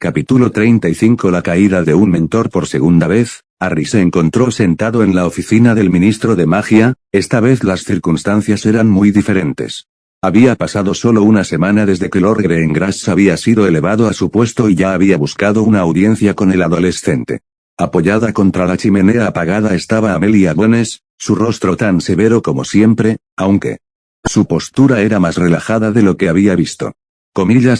Capítulo 35. La caída de un mentor por segunda vez. Harry se encontró sentado en la oficina del ministro de magia. Esta vez las circunstancias eran muy diferentes. Había pasado solo una semana desde que Lord Greengrass había sido elevado a su puesto y ya había buscado una audiencia con el adolescente. Apoyada contra la chimenea apagada estaba Amelia Bones, su rostro tan severo como siempre, aunque su postura era más relajada de lo que había visto.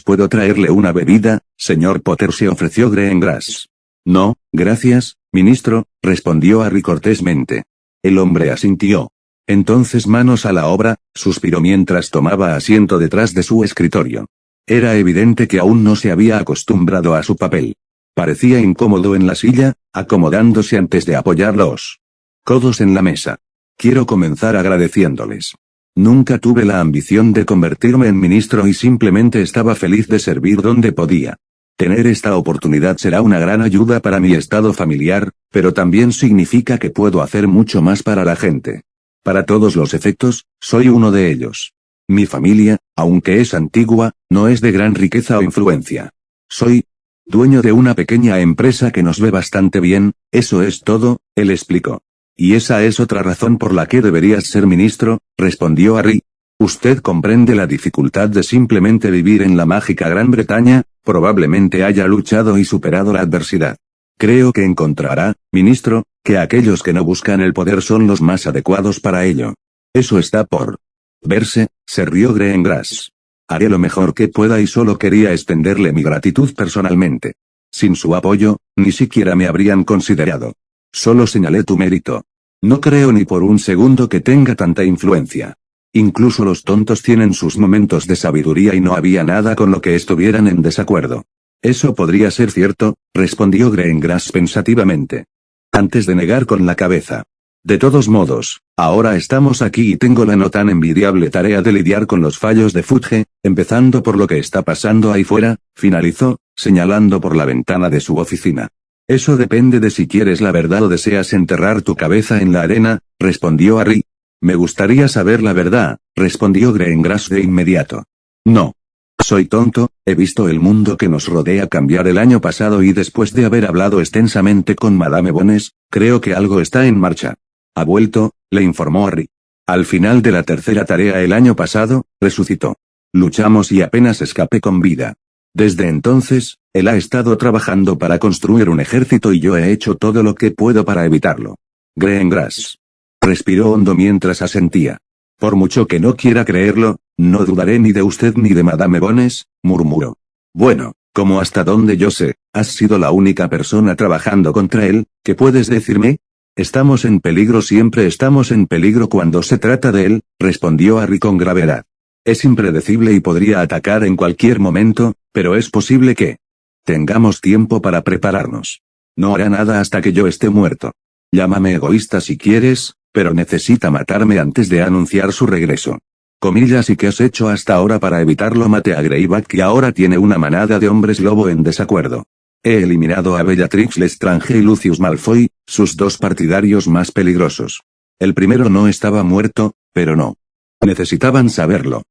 ¿Puedo traerle una bebida, señor Potter?, se ofreció Greengrass. No, gracias, ministro, respondió Harry cortésmente. El hombre asintió. Entonces manos a la obra, suspiró mientras tomaba asiento detrás de su escritorio. Era evidente que aún no se había acostumbrado a su papel. Parecía incómodo en la silla, acomodándose antes de apoyar los codos en la mesa. Quiero comenzar agradeciéndoles. Nunca tuve la ambición de convertirme en ministro y simplemente estaba feliz de servir donde podía. Tener esta oportunidad será una gran ayuda para mi estado familiar, pero también significa que puedo hacer mucho más para la gente. Para todos los efectos, soy uno de ellos. Mi familia, aunque es antigua, no es de gran riqueza o influencia. Soy dueño de una pequeña empresa que nos ve bastante bien, eso es todo, él explicó. Y esa es otra razón por la que deberías ser ministro, respondió Harry. Usted comprende la dificultad de simplemente vivir en la mágica Gran Bretaña, probablemente haya luchado y superado la adversidad. Creo que encontrará, ministro, que aquellos que no buscan el poder son los más adecuados para ello. Eso está por verse, se rió Greengrass. Haré lo mejor que pueda y solo quería extenderle mi gratitud personalmente. Sin su apoyo, ni siquiera me habrían considerado. Solo señalé tu mérito. No creo ni por un segundo que tenga tanta influencia. Incluso los tontos tienen sus momentos de sabiduría y no había nada con lo que estuvieran en desacuerdo. Eso podría ser cierto, respondió Greengrass pensativamente. Antes de negar con la cabeza. De todos modos, ahora estamos aquí y tengo la no tan envidiable tarea de lidiar con los fallos de Fudge, empezando por lo que está pasando ahí fuera, finalizó, señalando por la ventana de su oficina. Eso depende de si quieres la verdad o deseas enterrar tu cabeza en la arena, respondió Harry. Me gustaría saber la verdad, respondió Greengrass de inmediato. No. Soy tonto, he visto el mundo que nos rodea cambiar el año pasado y después de haber hablado extensamente con Madame Bones, creo que algo está en marcha. Ha vuelto, le informó Harry. Al final de la tercera tarea el año pasado, resucitó. Luchamos y apenas escapé con vida. Desde entonces, él ha estado trabajando para construir un ejército y yo he hecho todo lo que puedo para evitarlo. Greengrass respiró hondo mientras asentía. Por mucho que no quiera creerlo, no dudaré ni de usted ni de Madame Bones, murmuró. Bueno, como hasta donde yo sé, has sido la única persona trabajando contra él, ¿qué puedes decirme? Estamos en peligro, siempre estamos en peligro cuando se trata de él, respondió Harry con gravedad. Es impredecible y podría atacar en cualquier momento, pero es posible que tengamos tiempo para prepararnos. No hará nada hasta que yo esté muerto. Llámame egoísta si quieres, pero necesita matarme antes de anunciar su regreso. ¿Y qué has hecho hasta ahora para evitarlo? Maté a Greyback y ahora tiene una manada de hombres lobo en desacuerdo. He eliminado a Bellatrix Lestrange y Lucius Malfoy, sus dos partidarios más peligrosos. El primero no estaba muerto, pero no necesitaban saberlo.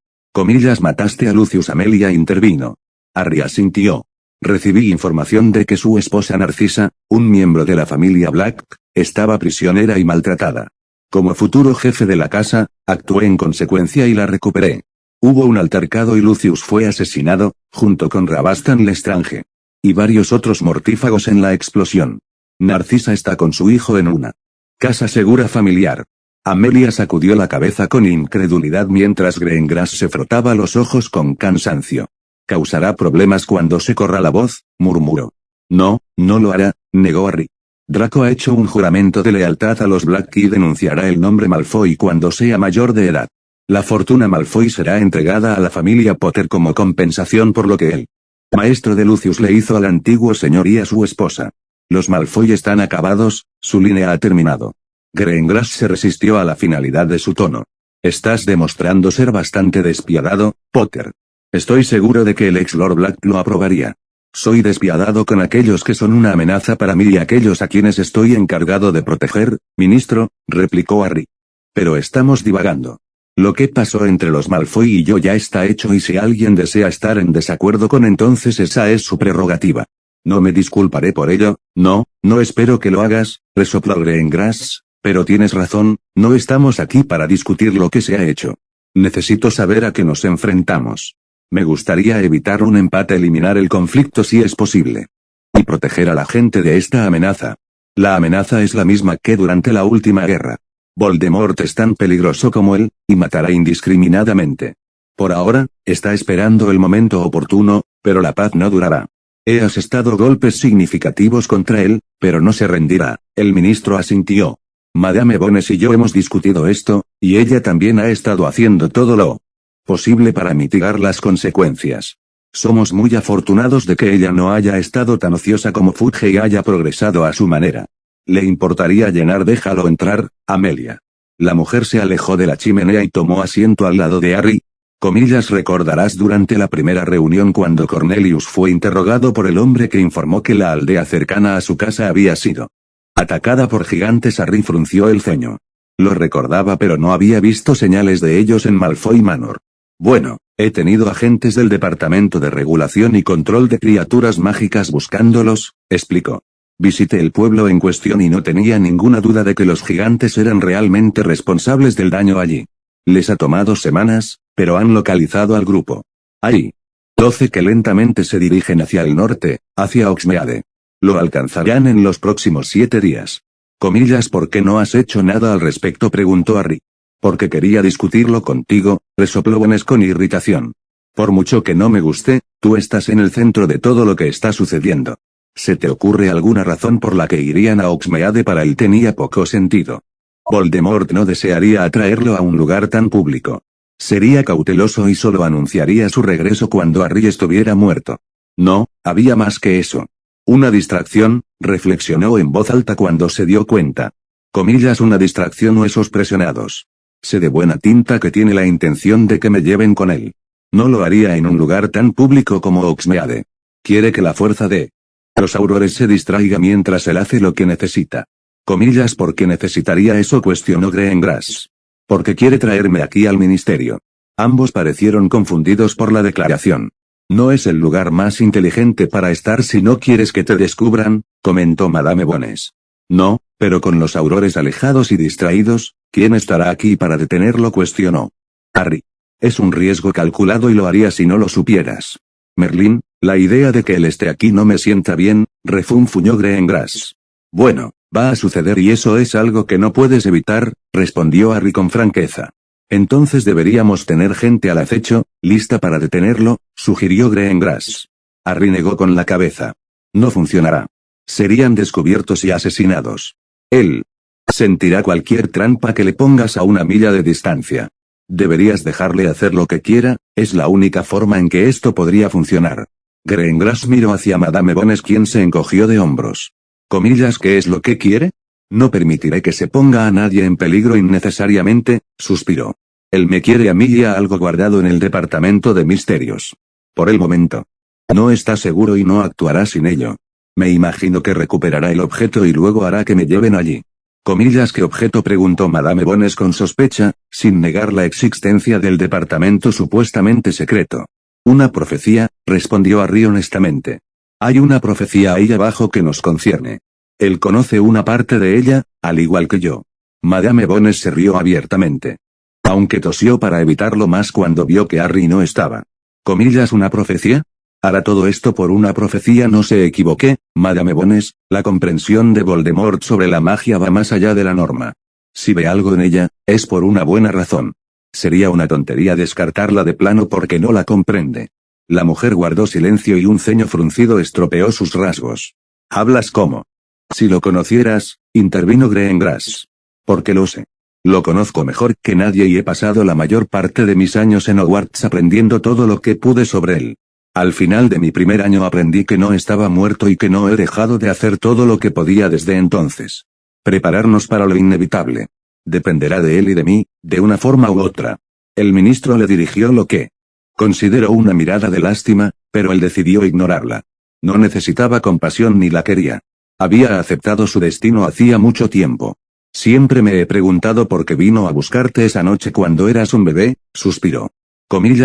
Mataste a Lucius. Amelia intervino. Harry asintió. Recibí información de que su esposa Narcisa, un miembro de la familia Black, estaba prisionera y maltratada. Como futuro jefe de la casa, actué en consecuencia y la recuperé. Hubo un altercado y Lucius fue asesinado, junto con Rabastan Lestrange. Y varios otros mortífagos en la explosión. Narcisa está con su hijo en una casa segura familiar. Amelia sacudió la cabeza con incredulidad mientras Greengrass se frotaba los ojos con cansancio. Causará problemas cuando se corra la voz, murmuró. No, no lo hará, negó Harry. Draco ha hecho un juramento de lealtad a los Black y denunciará el nombre Malfoy cuando sea mayor de edad. La fortuna Malfoy será entregada a la familia Potter como compensación por lo que el maestro de Lucius le hizo al antiguo señor y a su esposa. Los Malfoy están acabados, su línea ha terminado. Greengrass se resistió a la finalidad de su tono. Estás demostrando ser bastante despiadado, Potter. Estoy seguro de que el ex Lord Black lo aprobaría. Soy despiadado con aquellos que son una amenaza para mí y aquellos a quienes estoy encargado de proteger, ministro, replicó Harry. Pero estamos divagando. Lo que pasó entre los Malfoy y yo ya está hecho y si alguien desea estar en desacuerdo con entonces esa es su prerrogativa. No me disculparé por ello, no espero que lo hagas, resopló Greengrass, pero tienes razón, no estamos aquí para discutir lo que se ha hecho. Necesito saber a qué nos enfrentamos. Me gustaría evitar un empate, eliminar el conflicto si es posible. Y proteger a la gente de esta amenaza. La amenaza es la misma que durante la última guerra. Voldemort es tan peligroso como él, y matará indiscriminadamente. Por ahora, está esperando el momento oportuno, pero la paz no durará. He asestado golpes significativos contra él, pero no se rendirá. El ministro asintió. Madame Bones y yo hemos discutido esto, y ella también ha estado haciendo todo lo posible para mitigar las consecuencias. Somos muy afortunados de que ella no haya estado tan ociosa como Fudge y haya progresado a su manera. ¿Le importaría llenar? Déjalo entrar, Amelia. La mujer se alejó de la chimenea y tomó asiento al lado de Harry. Recordarás durante la primera reunión cuando Cornelius fue interrogado por el hombre que informó que la aldea cercana a su casa había sido atacada por gigantes. Harry frunció el ceño. Lo recordaba, pero no había visto señales de ellos en Malfoy Manor. Bueno, he tenido agentes del Departamento de Regulación y Control de Criaturas Mágicas buscándolos, explicó. Visité el pueblo en cuestión y no tenía ninguna duda de que los gigantes eran realmente responsables del daño allí. Les ha tomado semanas, pero han localizado al grupo. Hay 12 que lentamente se dirigen hacia el norte, hacia Hogsmeade. Lo alcanzarán en los próximos 7 días. ¿Por qué no has hecho nada al respecto?, preguntó Harry. Porque quería discutirlo contigo, resopló Bones con irritación. Por mucho que no me guste, tú estás en el centro de todo lo que está sucediendo. ¿Se te ocurre alguna razón por la que irían a Hogsmeade para él? Tenía poco sentido. Voldemort no desearía atraerlo a un lugar tan público. Sería cauteloso y solo anunciaría su regreso cuando Harry estuviera muerto. No, había más que eso. Una distracción, reflexionó en voz alta cuando se dio cuenta. Una distracción o esos presionados. Sé de buena tinta que tiene la intención de que me lleven con él. No lo haría en un lugar tan público como Hogsmeade. Quiere que la fuerza de los aurores se distraiga mientras él hace lo que necesita. ¿Por qué necesitaría eso?, cuestionó Greengrass. Porque quiere traerme aquí al ministerio. Ambos parecieron confundidos por la declaración. No es el lugar más inteligente para estar si no quieres que te descubran, comentó Madame Bones. No, pero con los aurores alejados y distraídos, ¿quién estará aquí para detenerlo?, cuestionó Harry. Es un riesgo calculado y lo haría si no lo supieras. Merlín, la idea de que él esté aquí no me sienta bien, refunfuñó Greengrass. Bueno, va a suceder y eso es algo que no puedes evitar, respondió Harry con franqueza. Entonces deberíamos tener gente al acecho, lista para detenerlo, sugirió Greengrass. Harry negó con la cabeza. No funcionará. Serían descubiertos y asesinados. Él sentirá cualquier trampa que le pongas a una milla de distancia. Deberías dejarle hacer lo que quiera, es la única forma en que esto podría funcionar. Greengrass miró hacia Madame Bones, quien se encogió de hombros. ¿Qué es lo que quiere? No permitiré que se ponga a nadie en peligro innecesariamente, suspiró. Él me quiere a mí y a algo guardado en el departamento de misterios. Por el momento. No está seguro y no actuará sin ello. Me imagino que recuperará el objeto y luego hará que me lleven allí. ¿Qué objeto?, preguntó Madame Bones con sospecha, sin negar la existencia del departamento supuestamente secreto. Una profecía, respondió Harry honestamente. Hay una profecía ahí abajo que nos concierne. Él conoce una parte de ella, al igual que yo. Madame Bones se rió abiertamente. Aunque tosió para evitarlo más cuando vio que Harry no estaba. ¿Una profecía? ¿Hará todo esto por una profecía? No se equivoqué, Madame Bones, la comprensión de Voldemort sobre la magia va más allá de la norma. Si ve algo en ella, es por una buena razón. Sería una tontería descartarla de plano porque no la comprende. La mujer guardó silencio y un ceño fruncido estropeó sus rasgos. ¿Hablas como? Si lo conocieras, intervino Greengrass. Porque lo sé. Lo conozco mejor que nadie y he pasado la mayor parte de mis años en Hogwarts aprendiendo todo lo que pude sobre él. Al final de mi primer año aprendí que no estaba muerto y que no he dejado de hacer todo lo que podía desde entonces. Prepararnos para lo inevitable. Dependerá de él y de mí, de una forma u otra. El ministro le dirigió lo que consideró una mirada de lástima, pero él decidió ignorarla. No necesitaba compasión ni la quería. Había aceptado su destino hacía mucho tiempo. Siempre me he preguntado por qué vino a buscarte esa noche cuando eras un bebé, suspiró.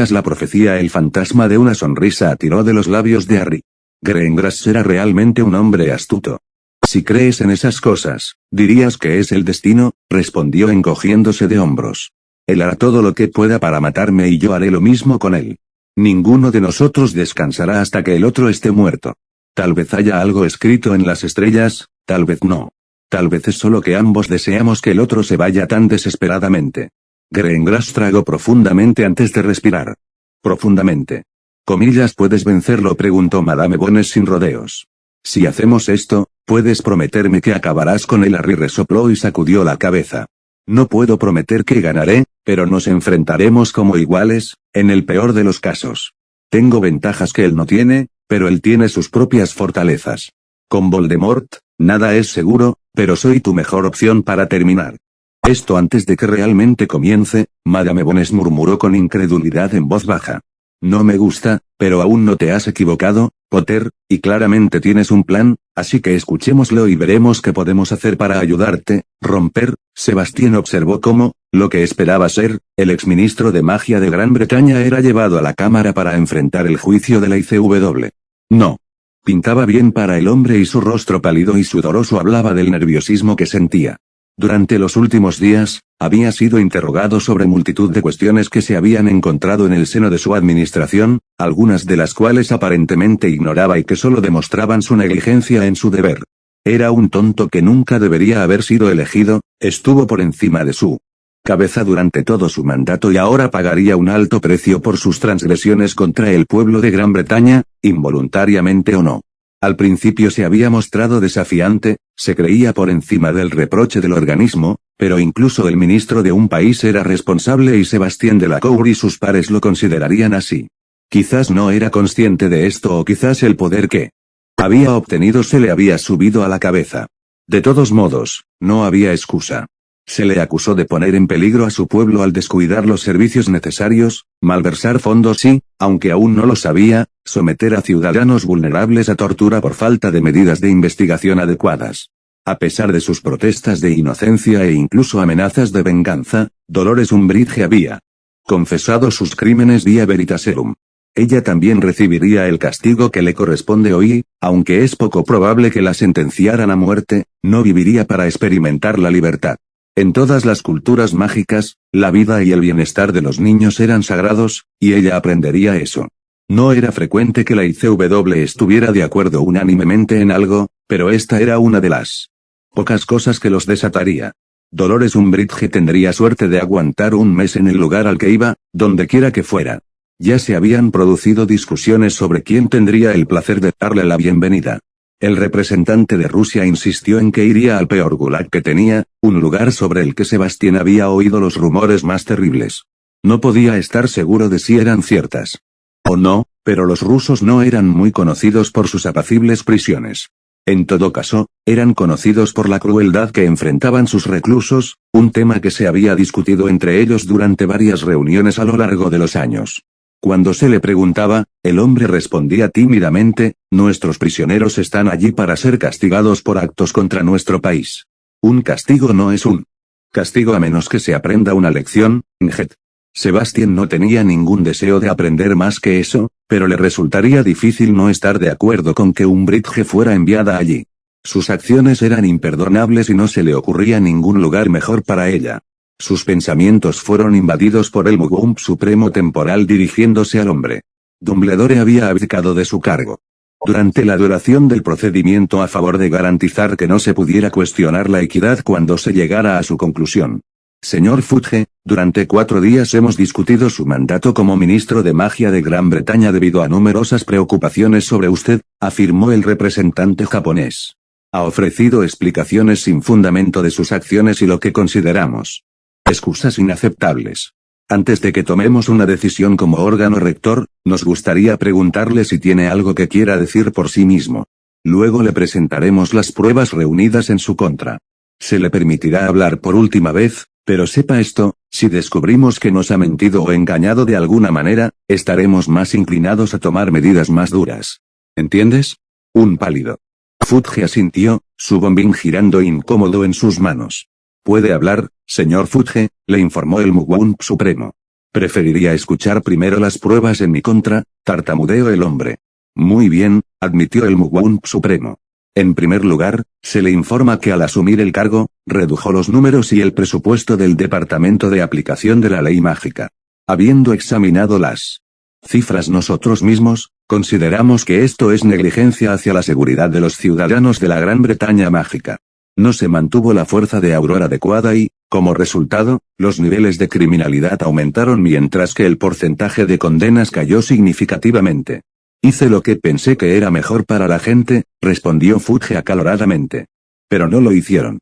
La profecía. El fantasma de una sonrisa atiró de los labios de Harry. Grengras era realmente un hombre astuto. Si crees en esas cosas, dirías que es el destino, respondió encogiéndose de hombros. Él hará todo lo que pueda para matarme y yo haré lo mismo con él. Ninguno de nosotros descansará hasta que el otro esté muerto. Tal vez haya algo escrito en las estrellas, tal vez no. Tal vez es solo que ambos deseamos que el otro se vaya tan desesperadamente. Grengras tragó profundamente antes de respirar. Profundamente. ¿Comillas puedes vencerlo?, preguntó Madame Bones sin rodeos. Si hacemos esto, ¿puedes prometerme que acabarás con él? Harry resopló y sacudió la cabeza. No puedo prometer que ganaré, pero nos enfrentaremos como iguales, en el peor de los casos. Tengo ventajas que él no tiene, pero él tiene sus propias fortalezas. Con Voldemort, nada es seguro, pero soy tu mejor opción para terminar. Esto antes de que realmente comience, Madame Bones murmuró con incredulidad en voz baja. No me gusta, pero aún no te has equivocado, Potter, y claramente tienes un plan, así que escuchémoslo y veremos qué podemos hacer para ayudarte. Romper, Sebastián observó cómo, lo que esperaba ser, el exministro de magia de Gran Bretaña era llevado a la cámara para enfrentar el juicio de la ICW. No. Pintaba bien para el hombre y su rostro pálido y sudoroso hablaba del nerviosismo que sentía. Durante los últimos días, había sido interrogado sobre multitud de cuestiones que se habían encontrado en el seno de su administración, algunas de las cuales aparentemente ignoraba y que solo demostraban su negligencia en su deber. Era un tonto que nunca debería haber sido elegido, estuvo por encima de su cabeza durante todo su mandato y ahora pagaría un alto precio por sus transgresiones contra el pueblo de Gran Bretaña, involuntariamente o no. Al principio se había mostrado desafiante, se creía por encima del reproche del organismo, pero incluso el ministro de un país era responsable y Sebastián de la Cour y sus pares lo considerarían así. Quizás no era consciente de esto o quizás el poder que había obtenido se le había subido a la cabeza. De todos modos, no había excusa. Se le acusó de poner en peligro a su pueblo al descuidar los servicios necesarios, malversar fondos y, aunque aún no lo sabía, someter a ciudadanos vulnerables a tortura por falta de medidas de investigación adecuadas. A pesar de sus protestas de inocencia e incluso amenazas de venganza, Dolores Umbridge había confesado sus crímenes vía Veritaserum. Ella también recibiría el castigo que le corresponde hoy, aunque es poco probable que la sentenciaran a muerte, no viviría para experimentar la libertad. En todas las culturas mágicas, la vida y el bienestar de los niños eran sagrados, y ella aprendería eso. No era frecuente que la ICW estuviera de acuerdo unánimemente en algo, pero esta era una de las pocas cosas que los desataría. Dolores Umbridge tendría suerte de aguantar un mes en el lugar al que iba, donde quiera que fuera. Ya se habían producido discusiones sobre quién tendría el placer de darle la bienvenida. El representante de Rusia insistió en que iría al peor gulag que tenía, un lugar sobre el que Sebastián había oído los rumores más terribles. No podía estar seguro de si eran ciertas o no, pero los rusos no eran muy conocidos por sus apacibles prisiones. En todo caso, eran conocidos por la crueldad que enfrentaban sus reclusos, un tema que se había discutido entre ellos durante varias reuniones a lo largo de los años. Cuando se le preguntaba, el hombre respondía tímidamente, nuestros prisioneros están allí para ser castigados por actos contra nuestro país. Un castigo no es un castigo a menos que se aprenda una lección, Njet. Sebastián no tenía ningún deseo de aprender más que eso, pero le resultaría difícil no estar de acuerdo con que Umbridge fuera enviada allí. Sus acciones eran imperdonables y no se le ocurría ningún lugar mejor para ella. Sus pensamientos fueron invadidos por el Mugwump Supremo Temporal dirigiéndose al hombre. Dumbledore había abdicado de su cargo. Durante la duración del procedimiento a favor de garantizar que no se pudiera cuestionar la equidad cuando se llegara a su conclusión. Señor Fudge, durante 4 días hemos discutido su mandato como ministro de magia de Gran Bretaña debido a numerosas preocupaciones sobre usted, afirmó el representante japonés. Ha ofrecido explicaciones sin fundamento de sus acciones y lo que consideramos excusas inaceptables. Antes de que tomemos una decisión como órgano rector, nos gustaría preguntarle si tiene algo que quiera decir por sí mismo. Luego le presentaremos las pruebas reunidas en su contra. Se le permitirá hablar por última vez, pero sepa esto, si descubrimos que nos ha mentido o engañado de alguna manera, estaremos más inclinados a tomar medidas más duras. ¿Entiendes? Un pálido Fudge asintió, su bombín girando incómodo en sus manos. Puede hablar, señor Fudge, le informó el Mugwump Supremo. Preferiría escuchar primero las pruebas en mi contra, tartamudeó el hombre. Muy bien, admitió el Mugwump Supremo. En primer lugar, se le informa que al asumir el cargo, redujo los números y el presupuesto del Departamento de Aplicación de la Ley Mágica. Habiendo examinado las cifras nosotros mismos, consideramos que esto es negligencia hacia la seguridad de los ciudadanos de la Gran Bretaña Mágica. No se mantuvo la fuerza de Aurora adecuada y, como resultado, los niveles de criminalidad aumentaron mientras que el porcentaje de condenas cayó significativamente. Hice lo que pensé que era mejor para la gente, respondió Fudge acaloradamente. Pero no lo hicieron.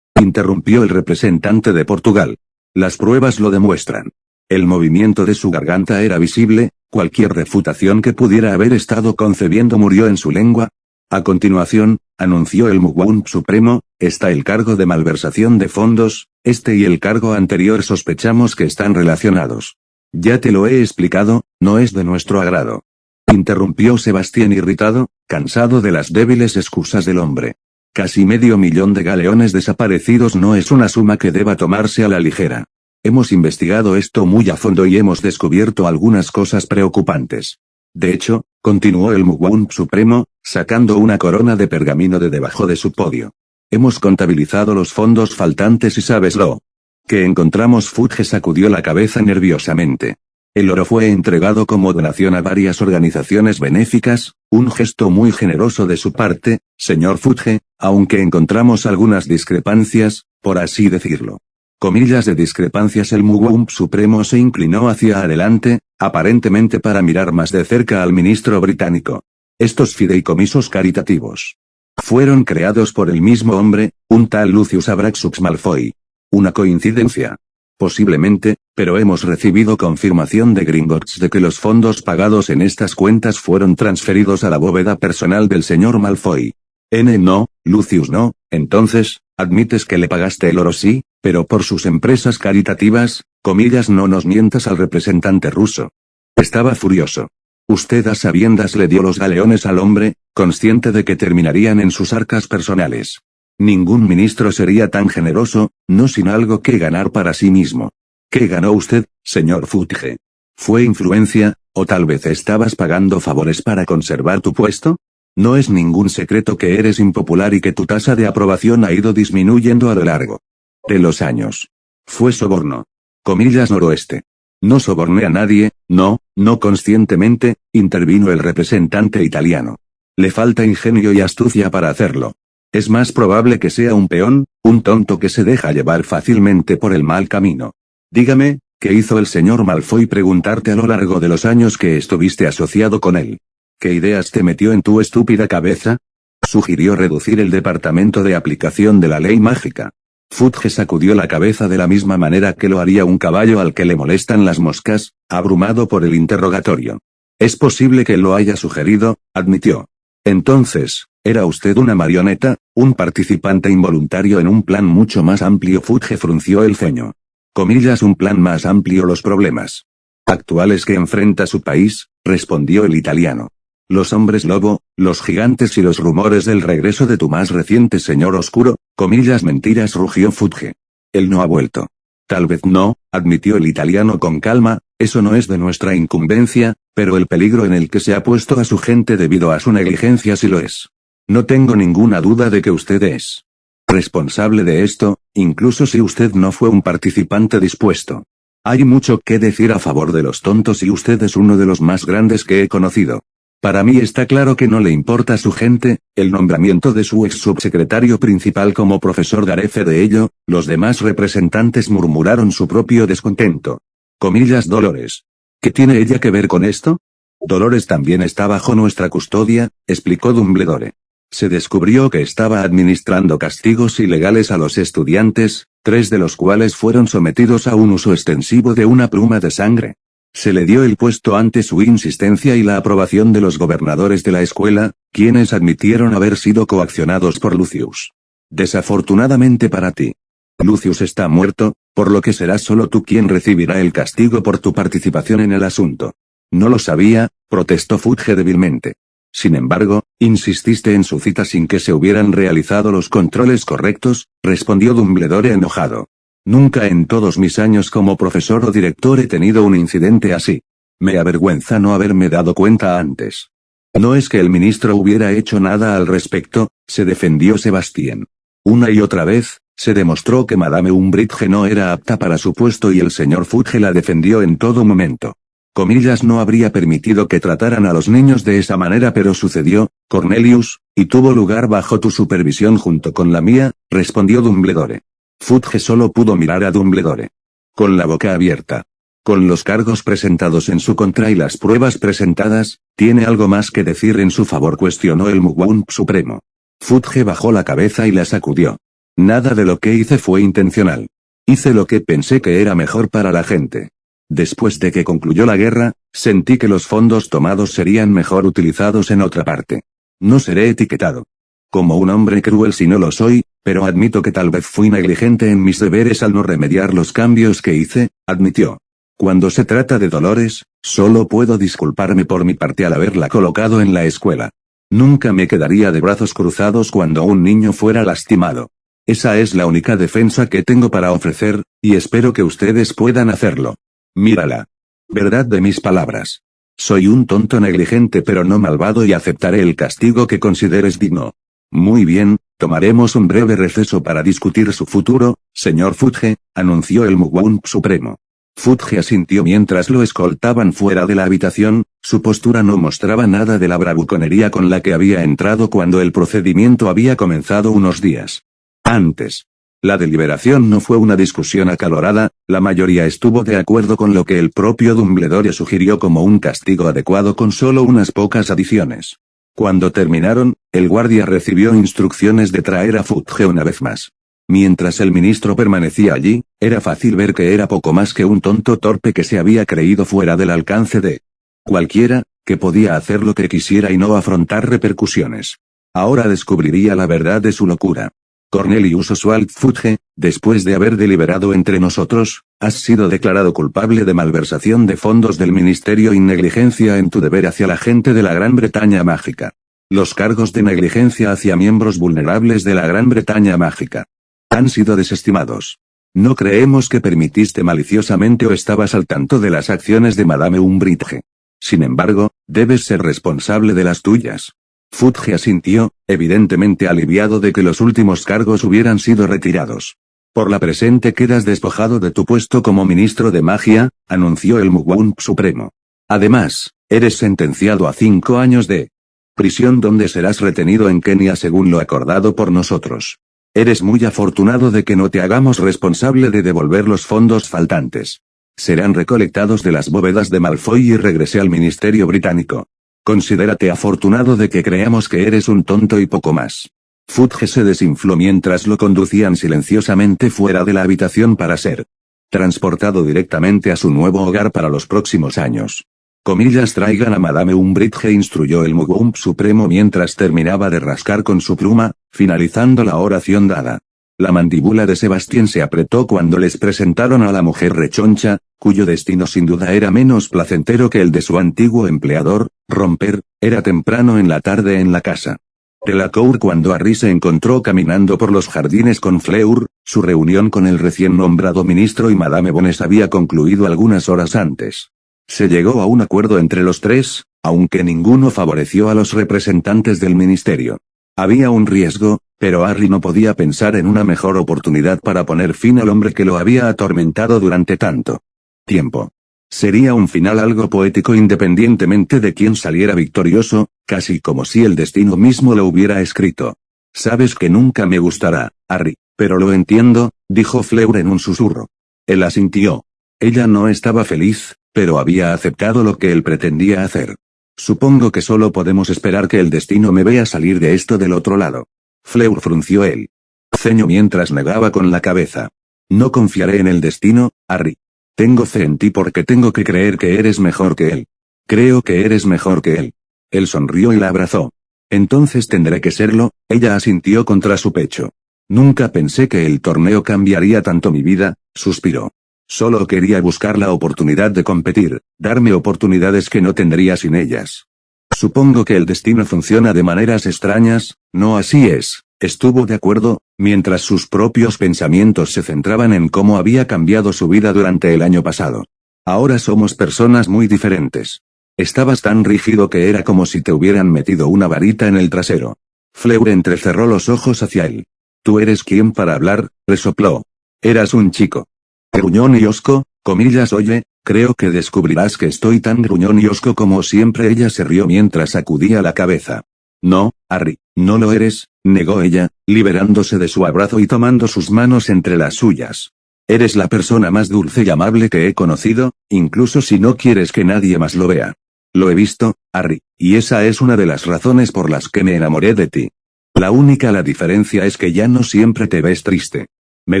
Interrumpió el representante de Portugal. Las pruebas lo demuestran. El movimiento de su garganta era visible, cualquier refutación que pudiera haber estado concebiendo murió en su lengua. A continuación, anunció el Mugwump Supremo, está el cargo de malversación de fondos, este y el cargo anterior sospechamos que están relacionados. Ya te lo he explicado, no es de nuestro agrado. Interrumpió Sebastián irritado, cansado de las débiles excusas del hombre. Casi 500.000 de galeones desaparecidos no es una suma que deba tomarse a la ligera. Hemos investigado esto muy a fondo y hemos descubierto algunas cosas preocupantes. De hecho, continuó el Mugwump Supremo, sacando una corona de pergamino de debajo de su podio. Hemos contabilizado los fondos faltantes y ¿sabes lo que encontramos? Fudge sacudió la cabeza nerviosamente. El oro fue entregado como donación a varias organizaciones benéficas, un gesto muy generoso de su parte, señor Fudge, aunque encontramos algunas discrepancias, por así decirlo. Comillas de discrepancias. El Mugwump Supremo se inclinó hacia adelante, aparentemente para mirar más de cerca al ministro británico. Estos fideicomisos caritativos fueron creados por el mismo hombre, un tal Lucius Abraxux Malfoy. ¿Una coincidencia? Posiblemente, pero hemos recibido confirmación de Gringotts de que los fondos pagados en estas cuentas fueron transferidos a la bóveda personal del señor Malfoy. No, Lucius no, entonces, admites que le pagaste el oro sí, pero por sus empresas caritativas, comillas, no nos mientas al representante ruso. Estaba furioso. Usted a sabiendas le dio los galeones al hombre, consciente de que terminarían en sus arcas personales. Ningún ministro sería tan generoso, no sin algo que ganar para sí mismo. ¿Qué ganó usted, señor Fudge? ¿Fue influencia, o tal vez estabas pagando favores para conservar tu puesto? No es ningún secreto que eres impopular y que tu tasa de aprobación ha ido disminuyendo a lo largo de los años. Fue soborno. Comillas noroeste. No soborné a nadie, no conscientemente, intervino el representante italiano. Le falta ingenio y astucia para hacerlo. Es más probable que sea un peón, un tonto que se deja llevar fácilmente por el mal camino. Dígame, ¿qué hizo el señor Malfoy preguntarte a lo largo de los años que estuviste asociado con él? ¿Qué ideas te metió en tu estúpida cabeza? Sugirió reducir el departamento de aplicación de la ley mágica. Fudge sacudió la cabeza de la misma manera que lo haría un caballo al que le molestan las moscas, abrumado por el interrogatorio. Es posible que lo haya sugerido, admitió. Entonces, ¿era usted una marioneta, un participante involuntario en un plan mucho más amplio? Fudge frunció el ceño. Comillas, un plan más amplio. Los problemas actuales que enfrenta su país, respondió el italiano. Los hombres lobo, los gigantes y los rumores del regreso de tu más reciente señor oscuro, comillas mentiras, rugió Fudge. Él no ha vuelto. Tal vez no, admitió el italiano con calma, eso no es de nuestra incumbencia, pero el peligro en el que se ha puesto a su gente debido a su negligencia sí lo es. No tengo ninguna duda de que usted es responsable de esto, incluso si usted no fue un participante dispuesto. Hay mucho que decir a favor de los tontos y usted es uno de los más grandes que he conocido. Para mí está claro que no le importa a su gente, el nombramiento de su ex subsecretario principal como profesor carece de ello, los demás representantes murmuraron su propio descontento. Comillas, Dolores. ¿Qué tiene ella que ver con esto? Dolores también está bajo nuestra custodia, explicó Dumbledore. Se descubrió que estaba administrando castigos ilegales a los estudiantes, 3 de los cuales fueron sometidos a un uso extensivo de una pluma de sangre. Se le dio el puesto ante su insistencia y la aprobación de los gobernadores de la escuela, quienes admitieron haber sido coaccionados por Lucius. Desafortunadamente para ti, Lucius está muerto, por lo que serás solo tú quien recibirá el castigo por tu participación en el asunto. No lo sabía, protestó Fudge débilmente. Sin embargo, insististe en su cita sin que se hubieran realizado los controles correctos, respondió Dumbledore enojado. Nunca en todos mis años como profesor o director he tenido un incidente así. Me avergüenza no haberme dado cuenta antes. No es que el ministro hubiera hecho nada al respecto, se defendió Sebastián. Una y otra vez, se demostró que Madame Umbridge no era apta para su puesto y el señor Fudge la defendió en todo momento. Comillas, no habría permitido que trataran a los niños de esa manera, pero sucedió, Cornelius, y tuvo lugar bajo tu supervisión junto con la mía, respondió Dumbledore. Fudge solo pudo mirar a Dumbledore. Con la boca abierta. Con los cargos presentados en su contra y las pruebas presentadas, ¿tiene algo más que decir en su favor?, cuestionó el Mugwump Supremo. Fudge bajó la cabeza y la sacudió. Nada de lo que hice fue intencional. Hice lo que pensé que era mejor para la gente. Después de que concluyó la guerra, sentí que los fondos tomados serían mejor utilizados en otra parte. No seré etiquetado como un hombre cruel si no lo soy, pero admito que tal vez fui negligente en mis deberes al no remediar los cambios que hice, admitió. Cuando se trata de Dolores, solo puedo disculparme por mi parte al haberla colocado en la escuela. Nunca me quedaría de brazos cruzados cuando un niño fuera lastimado. Esa es la única defensa que tengo para ofrecer, y espero que ustedes puedan hacerlo. Mírala. Verdad de mis palabras. Soy un tonto negligente pero no malvado y aceptaré el castigo que consideres digno. Muy bien, tomaremos un breve receso para discutir su futuro, señor Fudge, anunció el Mugwump Supremo. Fudge asintió mientras lo escoltaban fuera de la habitación, su postura no mostraba nada de la bravuconería con la que había entrado cuando el procedimiento había comenzado unos días antes. La deliberación no fue una discusión acalorada, la mayoría estuvo de acuerdo con lo que el propio Dumbledore sugirió como un castigo adecuado con solo unas pocas adiciones. Cuando terminaron, el guardia recibió instrucciones de traer a Fudge una vez más. Mientras el ministro permanecía allí, era fácil ver que era poco más que un tonto torpe que se había creído fuera del alcance de cualquiera, que podía hacer lo que quisiera y no afrontar repercusiones. Ahora descubriría la verdad de su locura. Cornelius Oswald Fudge, después de haber deliberado entre nosotros, has sido declarado culpable de malversación de fondos del ministerio y negligencia en tu deber hacia la gente de la Gran Bretaña Mágica. Los cargos de negligencia hacia miembros vulnerables de la Gran Bretaña Mágica han sido desestimados. No creemos que permitiste maliciosamente o estabas al tanto de las acciones de Madame Umbridge. Sin embargo, debes ser responsable de las tuyas. Fudge asintió, evidentemente aliviado de que los últimos cargos hubieran sido retirados. Por la presente quedas despojado de tu puesto como ministro de magia, anunció el Mugwump Supremo. Además, eres sentenciado a 5 años de prisión donde serás retenido en Kenia según lo acordado por nosotros. Eres muy afortunado de que no te hagamos responsable de devolver los fondos faltantes. Serán recolectados de las bóvedas de Malfoy y regresé al ministerio británico. Considérate afortunado de que creamos que eres un tonto y poco más. Fudge se desinfló mientras lo conducían silenciosamente fuera de la habitación para ser transportado directamente a su nuevo hogar para los próximos años. Comillas, traigan a Madame Umbridge, instruyó el Mugwump Supremo mientras terminaba de rascar con su pluma, finalizando la oración dada. La mandíbula de Sebastián se apretó cuando les presentaron a la mujer rechoncha, cuyo destino sin duda era menos placentero que el de su antiguo empleador, Romper. Era temprano en la tarde en la casa Delacour cuando Harry se encontró caminando por los jardines con Fleur. Su reunión con el recién nombrado ministro y Madame Bones había concluido algunas horas antes. Se llegó a un acuerdo entre los tres, aunque ninguno favoreció a los representantes del ministerio. Había un riesgo, pero Harry no podía pensar en una mejor oportunidad para poner fin al hombre que lo había atormentado durante tanto tiempo. Sería un final algo poético independientemente de quién saliera victorioso, casi como si el destino mismo lo hubiera escrito. Sabes que nunca me gustará, Harry, pero lo entiendo, dijo Fleur en un susurro. Él asintió. Ella no estaba feliz, pero había aceptado lo que él pretendía hacer. Supongo que solo podemos esperar que el destino me vea salir de esto del otro lado. Fleur frunció el ceño mientras negaba con la cabeza. No confiaré en el destino, Harry. Tengo fe en ti porque tengo que creer que eres mejor que él. Creo que eres mejor que él. Él sonrió y la abrazó. Entonces tendré que serlo, ella asintió contra su pecho. Nunca pensé que el torneo cambiaría tanto mi vida, suspiró. Solo quería buscar la oportunidad de competir, darme oportunidades que no tendría sin ellas. Supongo que el destino funciona de maneras extrañas, ¿no así es? Estuvo de acuerdo, mientras sus propios pensamientos se centraban en cómo había cambiado su vida durante el año pasado. Ahora somos personas muy diferentes. Estabas tan rígido que era como si te hubieran metido una varita en el trasero. Fleur entrecerró los ojos hacia él. ¿Tú eres quién para hablar?, resopló. Eras un chico. Gruñón y hosco, comillas. Oye, creo que descubrirás que estoy tan gruñón y hosco como siempre. Ella se rió mientras sacudía la cabeza. No, Harry, no lo eres, negó ella, liberándose de su abrazo y tomando sus manos entre las suyas. Eres la persona más dulce y amable que he conocido, incluso si no quieres que nadie más lo vea. Lo he visto, Harry, y esa es una de las razones por las que me enamoré de ti. La diferencia es que ya no siempre te ves triste. Me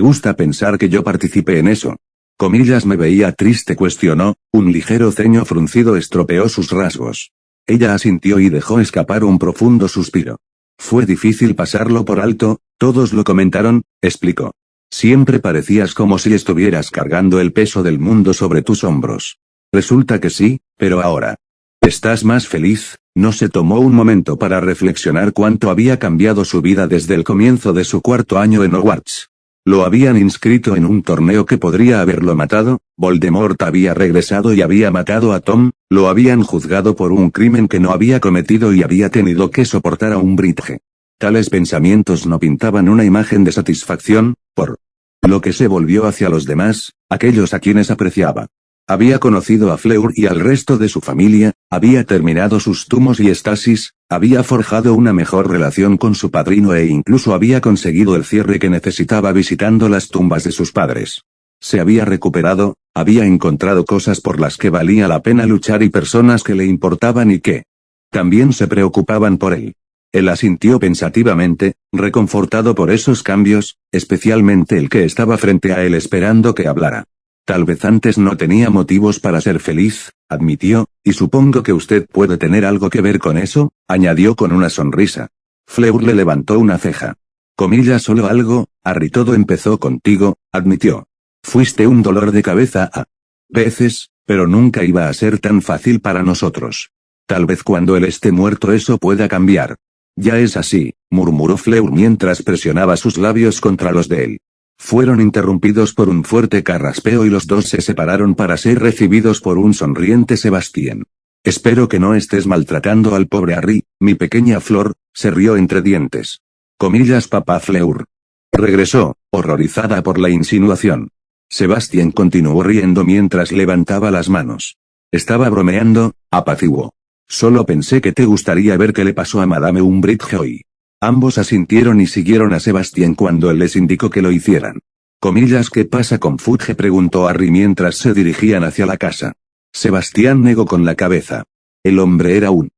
gusta pensar que yo participé en eso. Comillas. ¿Me veía triste?, cuestionó, un ligero ceño fruncido estropeó sus rasgos. Ella asintió y dejó escapar un profundo suspiro. Fue difícil pasarlo por alto, todos lo comentaron, explicó. Siempre parecías como si estuvieras cargando el peso del mundo sobre tus hombros. Resulta que sí, pero ahora. ¿Estás más feliz? No se tomó un momento para reflexionar cuánto había cambiado su vida desde el comienzo de su cuarto año en Hogwarts. Lo habían inscrito en un torneo que podría haberlo matado, Voldemort había regresado y había matado a Tom, lo habían juzgado por un crimen que no había cometido y había tenido que soportar a Umbridge. Tales pensamientos no pintaban una imagen de satisfacción, por lo que se volvió hacia los demás, aquellos a quienes apreciaba. Había conocido a Fleur y al resto de su familia, había terminado sus tumos y estasis, había forjado una mejor relación con su padrino e incluso había conseguido el cierre que necesitaba visitando las tumbas de sus padres. Se había recuperado, había encontrado cosas por las que valía la pena luchar y personas que le importaban y que también se preocupaban por él. Él asintió pensativamente, reconfortado por esos cambios, especialmente el que estaba frente a él esperando que hablara. Tal vez antes no tenía motivos para ser feliz, admitió, y supongo que usted puede tener algo que ver con eso, añadió con una sonrisa. Fleur le levantó una ceja. Comillas. Solo algo, Harry. Todo empezó contigo, admitió. Fuiste un dolor de cabeza a veces, pero nunca iba a ser tan fácil para nosotros. Tal vez cuando él esté muerto eso pueda cambiar. Ya es así, murmuró Fleur mientras presionaba sus labios contra los de él. Fueron interrumpidos por un fuerte carraspeo y los dos se separaron para ser recibidos por un sonriente Sebastián. Espero que no estés maltratando al pobre Harry, mi pequeña Flor, se rió entre dientes. Comillas. Papá Fleur regresó, horrorizada por la insinuación. Sebastián continuó riendo mientras levantaba las manos. Estaba bromeando, apaciguó. Solo pensé que te gustaría ver qué le pasó a Madame Umbridge hoy. Ambos asintieron y siguieron a Sebastián cuando él les indicó que lo hicieran. Comillas. ¿Qué pasa con Fudge?, preguntó Harry mientras se dirigían hacia la casa. Sebastián negó con la cabeza. El hombre era un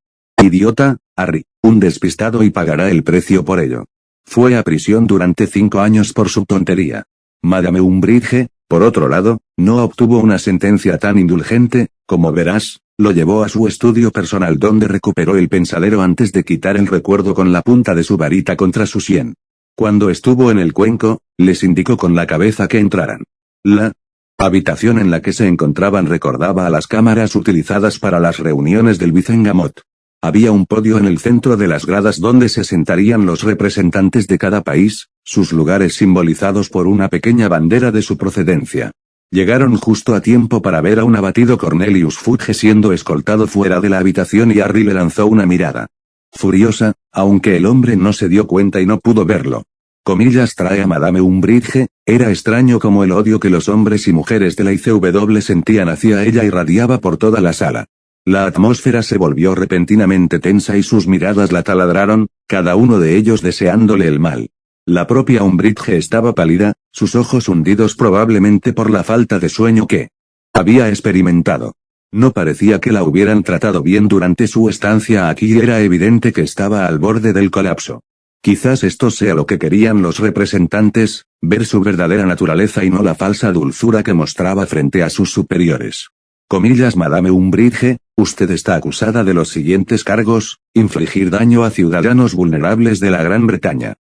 idiota, Harry, un despistado y pagará el precio por ello. Fue a prisión durante 5 años por su tontería. Madame Umbridge, por otro lado, no obtuvo una sentencia tan indulgente, como verás. Lo llevó a su estudio personal donde recuperó el pensadero antes de quitar el recuerdo con la punta de su varita contra su sien. Cuando estuvo en el cuenco, les indicó con la cabeza que entraran. La habitación en la que se encontraban recordaba a las cámaras utilizadas para las reuniones del Vicengamot. Había un podio en el centro de las gradas donde se sentarían los representantes de cada país, sus lugares simbolizados por una pequeña bandera de su procedencia. Llegaron justo a tiempo para ver a un abatido Cornelius Fudge siendo escoltado fuera de la habitación y Harry le lanzó una mirada furiosa, aunque el hombre no se dio cuenta y no pudo verlo. Comillas. Trae a Madame Umbridge. Era extraño como el odio que los hombres y mujeres de la ICW sentían hacia ella irradiaba por toda la sala. La atmósfera se volvió repentinamente tensa y sus miradas la taladraron, cada uno de ellos deseándole el mal. La propia Umbridge estaba pálida, sus ojos hundidos probablemente por la falta de sueño que había experimentado. No parecía que la hubieran tratado bien durante su estancia aquí y era evidente que estaba al borde del colapso. Quizás esto sea lo que querían los representantes, ver su verdadera naturaleza y no la falsa dulzura que mostraba frente a sus superiores. Comillas. Madame Umbridge, usted está acusada de los siguientes cargos: infligir daño a ciudadanos vulnerables de la Gran Bretaña.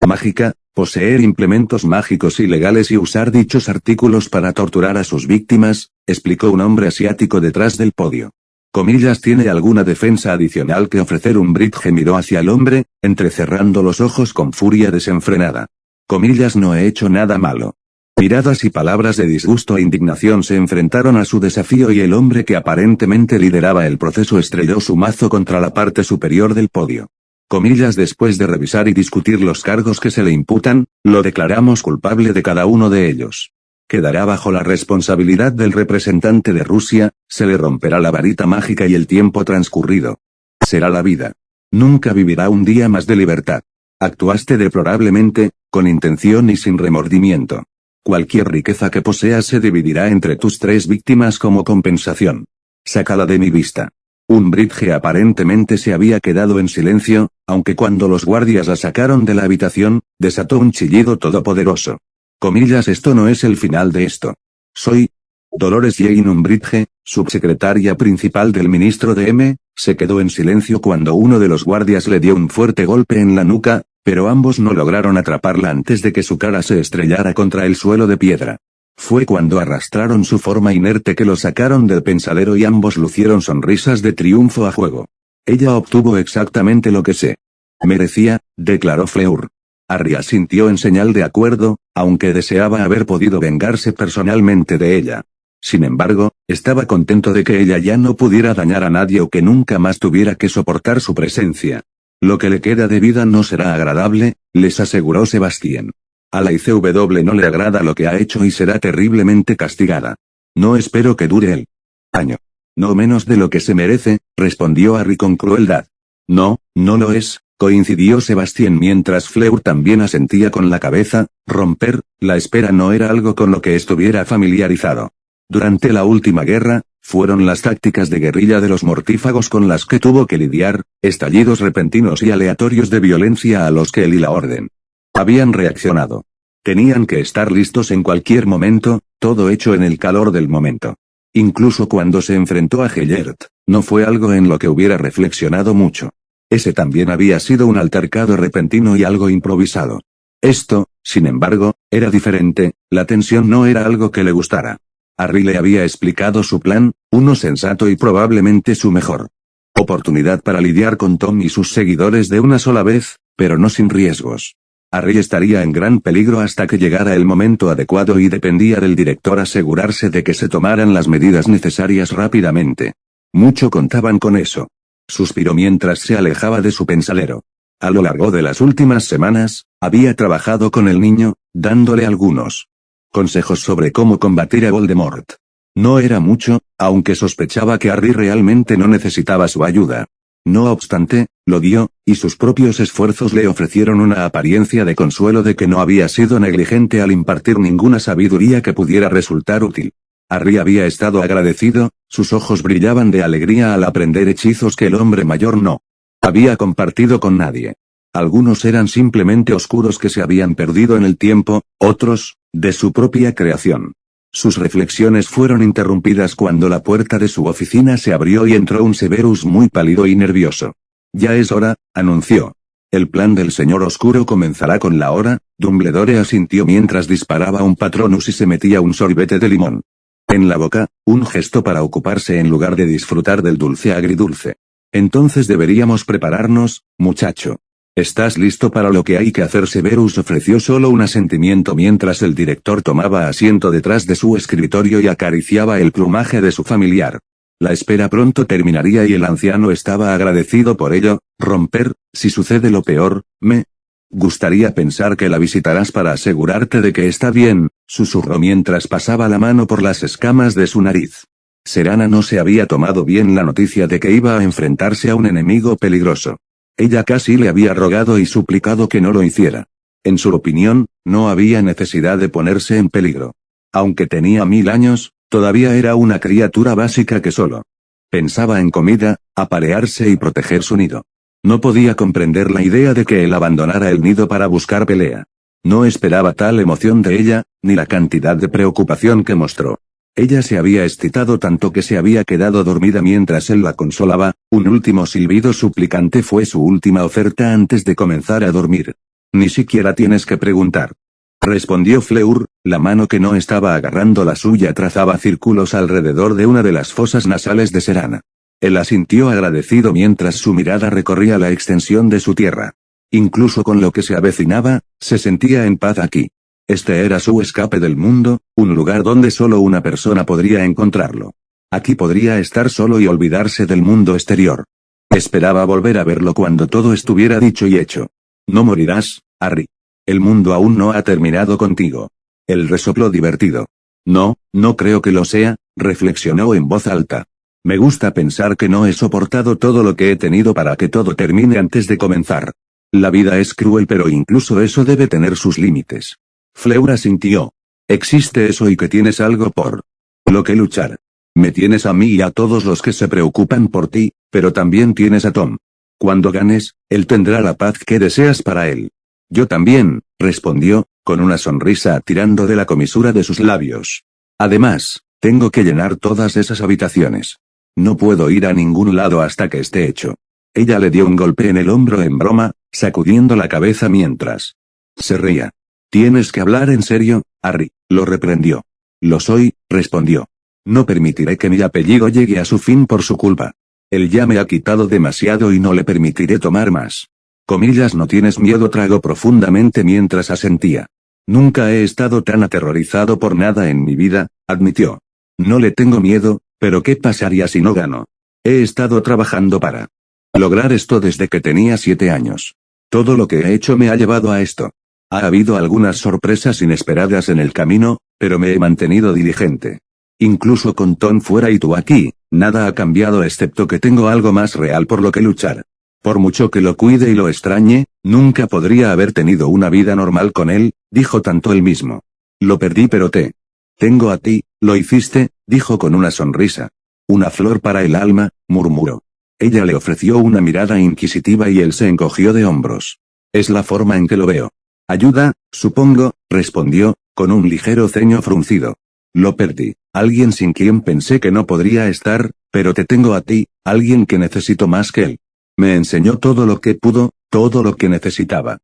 Mágica, poseer implementos mágicos ilegales y usar dichos artículos para torturar a sus víctimas, explicó un hombre asiático detrás del podio. Comillas. ¿Tiene alguna defensa adicional que ofrecer? Umbridge miró hacia el hombre, entrecerrando los ojos con furia desenfrenada. Comillas. No he hecho nada malo. Miradas y palabras de disgusto e indignación se enfrentaron a su desafío y el hombre que aparentemente lideraba el proceso estrelló su mazo contra la parte superior del podio. Comillas, después de revisar y discutir los cargos que se le imputan, lo declaramos culpable de cada uno de ellos. Quedará bajo la responsabilidad del representante de Rusia, se le romperá la varita mágica y el tiempo transcurrido será la vida. Nunca vivirá un día más de libertad. Actuaste deplorablemente, con intención y sin remordimiento. Cualquier riqueza que poseas se dividirá entre tus 3 víctimas como compensación. Sácala de mi vista. Umbridge aparentemente se había quedado en silencio, aunque cuando los guardias la sacaron de la habitación, desató un chillido todopoderoso. Comillas, esto no es el final de esto. Soy Dolores Jane Umbridge, subsecretaria principal del ministro de M. Se quedó en silencio cuando uno de los guardias le dio un fuerte golpe en la nuca, pero ambos no lograron atraparla antes de que su cara se estrellara contra el suelo de piedra. Fue cuando arrastraron su forma inerte que lo sacaron del pensadero y ambos lucieron sonrisas de triunfo a juego. Ella obtuvo exactamente lo que se merecía, declaró Fleur. Harry asintió en señal de acuerdo, aunque deseaba haber podido vengarse personalmente de ella. Sin embargo, estaba contento de que ella ya no pudiera dañar a nadie o que nunca más tuviera que soportar su presencia. Lo que le queda de vida no será agradable, les aseguró Sebastián. A la ICW no le agrada lo que ha hecho y será terriblemente castigada. No espero que dure el año. No menos de lo que se merece, respondió Harry con crueldad. No, no lo es, coincidió Sebastián mientras Fleur también asentía con la cabeza. Romper la espera no era algo con lo que estuviera familiarizado. Durante la última guerra, fueron las tácticas de guerrilla de los mortífagos con las que tuvo que lidiar, estallidos repentinos y aleatorios de violencia a los que él y la Orden habían reaccionado. Tenían que estar listos en cualquier momento, todo hecho en el calor del momento. Incluso cuando se enfrentó a Gellert, no fue algo en lo que hubiera reflexionado mucho. Ese también había sido un altercado repentino y algo improvisado. Esto, sin embargo, era diferente, la tensión no era algo que le gustara. Harry le había explicado su plan, uno sensato y probablemente su mejor oportunidad para lidiar con Tom y sus seguidores de una sola vez, pero no sin riesgos. Harry estaría en gran peligro hasta que llegara el momento adecuado y dependía del director asegurarse de que se tomaran las medidas necesarias rápidamente. Mucho contaban con eso. Suspiró mientras se alejaba de su pensadero. A lo largo de las últimas semanas, había trabajado con el niño, dándole algunos consejos sobre cómo combatir a Voldemort. No era mucho, aunque sospechaba que Harry realmente no necesitaba su ayuda. No obstante, lo dio, y sus propios esfuerzos le ofrecieron una apariencia de consuelo de que no había sido negligente al impartir ninguna sabiduría que pudiera resultar útil. Harry había estado agradecido, sus ojos brillaban de alegría al aprender hechizos que el hombre mayor no había compartido con nadie. Algunos eran simplemente oscuros que se habían perdido en el tiempo, otros, de su propia creación. Sus reflexiones fueron interrumpidas cuando la puerta de su oficina se abrió y entró un Severus muy pálido y nervioso. Ya es hora, anunció. El plan del señor oscuro comenzará con la hora. Dumbledore asintió mientras disparaba un Patronus y se metía un sorbete de limón en la boca, un gesto para ocuparse en lugar de disfrutar del dulce agridulce. Entonces deberíamos prepararnos, muchacho. ¿Estás listo para lo que hay que hacer? Severus ofreció solo un asentimiento mientras el director tomaba asiento detrás de su escritorio y acariciaba el plumaje de su familiar. La espera pronto terminaría y el anciano estaba agradecido por ello. Romper, si sucede lo peor, me gustaría pensar que la visitarás para asegurarte de que está bien, susurró mientras pasaba la mano por las escamas de su nariz. Serana no se había tomado bien la noticia de que iba a enfrentarse a un enemigo peligroso. Ella casi le había rogado y suplicado que no lo hiciera. En su opinión, no había necesidad de ponerse en peligro. Aunque tenía 1000 años, todavía era una criatura básica que solo pensaba en comida, aparearse y proteger su nido. No podía comprender la idea de que él abandonara el nido para buscar pelea. No esperaba tal emoción de ella, ni la cantidad de preocupación que mostró. Ella se había excitado tanto que se había quedado dormida mientras él la consolaba. Un último silbido suplicante fue su última oferta antes de comenzar a dormir. Ni siquiera tienes que preguntar, respondió Fleur, la mano que no estaba agarrando la suya trazaba círculos alrededor de una de las fosas nasales de Serana. Él asintió agradecido mientras su mirada recorría la extensión de su tierra. Incluso con lo que se avecinaba, se sentía en paz aquí. Este era su escape del mundo, un lugar donde solo una persona podría encontrarlo. Aquí podría estar solo y olvidarse del mundo exterior. Esperaba volver a verlo cuando todo estuviera dicho y hecho. No morirás, Harry. El mundo aún no ha terminado contigo. Él resopló divertido. No, no creo que lo sea, reflexionó en voz alta. Me gusta pensar que no he soportado todo lo que he tenido para que todo termine antes de comenzar. La vida es cruel, pero incluso eso debe tener sus límites. Fleur asintió. Existe eso y que tienes algo por lo que luchar. Me tienes a mí y a todos los que se preocupan por ti, pero también tienes a Tom. Cuando ganes, él tendrá la paz que deseas para él. Yo también, respondió, con una sonrisa tirando de la comisura de sus labios. Además, tengo que llenar todas esas habitaciones. No puedo ir a ningún lado hasta que esté hecho. Ella le dio un golpe en el hombro en broma, sacudiendo la cabeza mientras se reía. Tienes que hablar en serio, Harry, lo reprendió. Lo soy, respondió. No permitiré que mi apellido llegue a su fin por su culpa. Él ya me ha quitado demasiado y no le permitiré tomar más. Comillas, no tienes miedo, tragó profundamente mientras asentía. Nunca he estado tan aterrorizado por nada en mi vida, admitió. No le tengo miedo, pero ¿qué pasaría si no gano? He estado trabajando para lograr esto desde que tenía 7 años. Todo lo que he hecho me ha llevado a esto. Ha habido algunas sorpresas inesperadas en el camino, pero me he mantenido diligente. Incluso con Tom fuera y tú aquí, nada ha cambiado excepto que tengo algo más real por lo que luchar. Por mucho que lo cuide y lo extrañe, nunca podría haber tenido una vida normal con él, dijo tanto él mismo. Lo perdí pero te tengo a ti, lo hiciste, dijo con una sonrisa. Una flor para el alma, murmuró. Ella le ofreció una mirada inquisitiva y él se encogió de hombros. Es la forma en que lo veo. Ayuda, supongo, respondió, con un ligero ceño fruncido. Lo perdí, alguien sin quien pensé que no podría estar, pero te tengo a ti, alguien que necesito más que él. Me enseñó todo lo que pudo, todo lo que necesitaba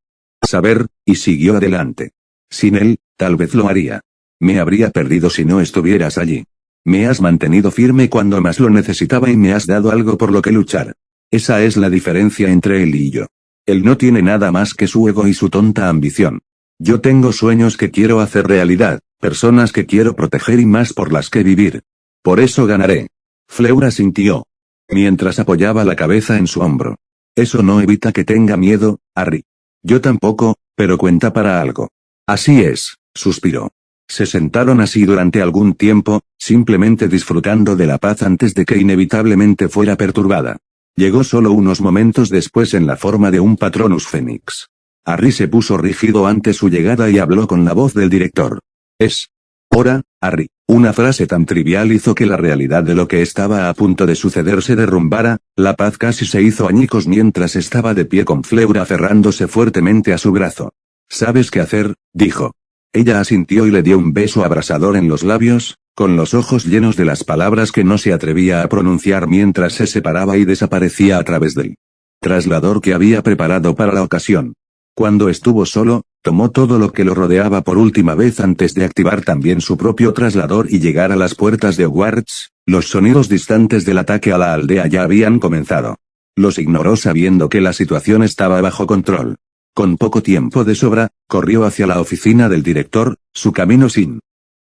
saber, y siguió adelante. Sin él, tal vez lo haría. Me habría perdido si no estuvieras allí. Me has mantenido firme cuando más lo necesitaba y me has dado algo por lo que luchar. Esa es la diferencia entre él y yo. Él no tiene nada más que su ego y su tonta ambición. Yo tengo sueños que quiero hacer realidad, personas que quiero proteger y más por las que vivir. Por eso ganaré. Fleur asintió, mientras apoyaba la cabeza en su hombro. Eso no evita que tenga miedo, Harry. Yo tampoco, pero cuenta para algo. Así es, suspiró. Se sentaron así durante algún tiempo, simplemente disfrutando de la paz antes de que inevitablemente fuera perturbada. Llegó solo unos momentos después en la forma de un Patronus Fénix. Harry se puso rígido ante su llegada y habló con la voz del director. Es hora, Harry. Una frase tan trivial hizo que la realidad de lo que estaba a punto de suceder se derrumbara, la paz casi se hizo añicos mientras estaba de pie con Fleur aferrándose fuertemente a su brazo. ¿Sabes qué hacer?, dijo. Ella asintió y le dio un beso abrasador en los labios, con los ojos llenos de las palabras que no se atrevía a pronunciar mientras se separaba y desaparecía a través del traslador que había preparado para la ocasión. Cuando estuvo solo, tomó todo lo que lo rodeaba por última vez antes de activar también su propio traslador y llegar a las puertas de Hogwarts. Los sonidos distantes del ataque a la aldea ya habían comenzado. Los ignoró sabiendo que la situación estaba bajo control. Con poco tiempo de sobra, corrió hacia la oficina del director, su camino sin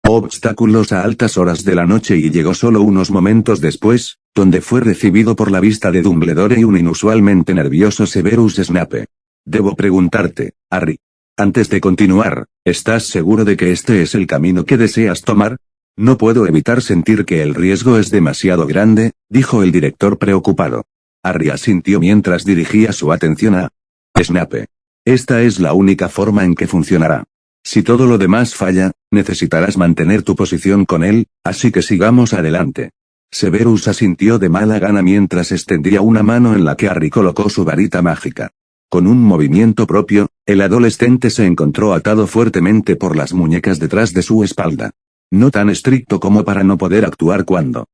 obstáculos a altas horas de la noche y llegó solo unos momentos después, donde fue recibido por la vista de Dumbledore y un inusualmente nervioso Severus Snape. Debo preguntarte, Harry. Antes de continuar, ¿estás seguro de que este es el camino que deseas tomar? No puedo evitar sentir que el riesgo es demasiado grande, dijo el director preocupado. Harry asintió mientras dirigía su atención a Snape. Esta es la única forma en que funcionará. Si todo lo demás falla, necesitarás mantener tu posición con él, así que sigamos adelante. Severus asintió de mala gana mientras extendía una mano en la que Harry colocó su varita mágica. Con un movimiento propio, el adolescente se encontró atado fuertemente por las muñecas detrás de su espalda. No tan estricto como para no poder actuar cuando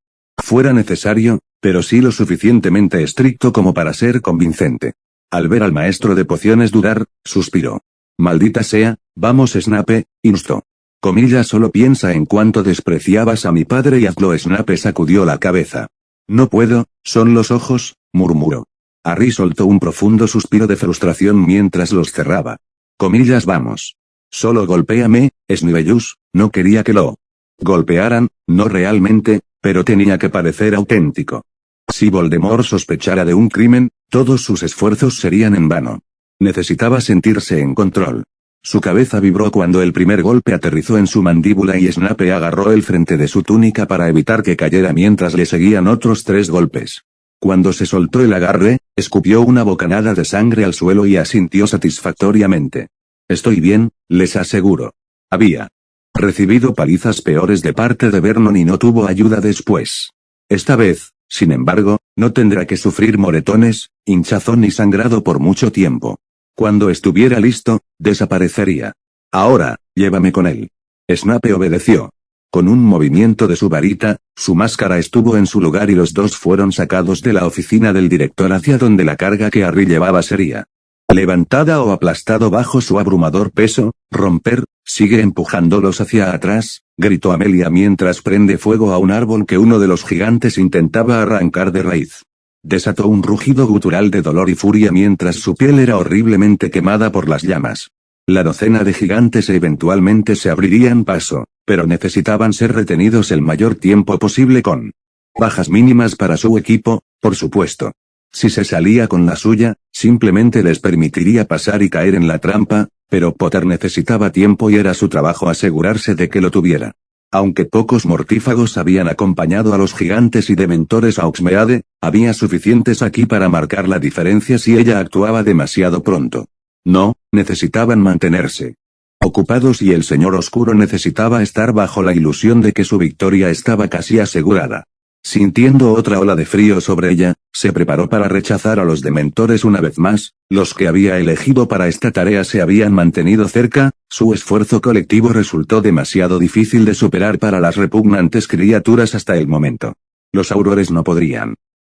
fuera necesario, pero sí lo suficientemente estricto como para ser convincente. Al ver al maestro de pociones dudar, suspiró. Maldita sea, vamos Snape, instó. Comillas, solo piensa en cuánto despreciabas a mi padre y hazlo. Snape sacudió la cabeza. No puedo, son los ojos, murmuró. Harry soltó un profundo suspiro de frustración mientras los cerraba. Comillas, vamos. Solo golpéame, Snivellus, no quería que lo golpearan, no realmente, pero tenía que parecer auténtico. Si Voldemort sospechara de un crimen, todos sus esfuerzos serían en vano. Necesitaba sentirse en control. Su cabeza vibró cuando el primer golpe aterrizó en su mandíbula y Snape agarró el frente de su túnica para evitar que cayera mientras le seguían otros 3 golpes. Cuando se soltó el agarre, escupió una bocanada de sangre al suelo y asintió satisfactoriamente. Estoy bien, les aseguro. Había recibido palizas peores de parte de Vernon y no tuvo ayuda después. Esta vez, sin embargo, no tendrá que sufrir moretones, hinchazón ni sangrado por mucho tiempo. Cuando estuviera listo, desaparecería. Ahora, llévame con él. Snape obedeció. Con un movimiento de su varita, su máscara estuvo en su lugar y los dos fueron sacados de la oficina del director hacia donde la carga que Harry llevaba sería levantada o aplastado bajo su abrumador peso. Romper, sigue empujándolos hacia atrás, gritó Amelia mientras prende fuego a un árbol que uno de los gigantes intentaba arrancar de raíz. Desató un rugido gutural de dolor y furia mientras su piel era horriblemente quemada por las llamas. La docena de gigantes eventualmente se abrirían paso, pero necesitaban ser retenidos el mayor tiempo posible con bajas mínimas para su equipo, por supuesto. Si se salía con la suya, simplemente les permitiría pasar y caer en la trampa, pero Potter necesitaba tiempo y era su trabajo asegurarse de que lo tuviera. Aunque pocos mortífagos habían acompañado a los gigantes y dementores a Hogsmeade, había suficientes aquí para marcar la diferencia si ella actuaba demasiado pronto. No, necesitaban mantenerse ocupados y el Señor Oscuro necesitaba estar bajo la ilusión de que su victoria estaba casi asegurada. Sintiendo otra ola de frío sobre ella, se preparó para rechazar a los dementores una vez más. Los que había elegido para esta tarea se habían mantenido cerca, su esfuerzo colectivo resultó demasiado difícil de superar para las repugnantes criaturas hasta el momento. Los aurores no podrían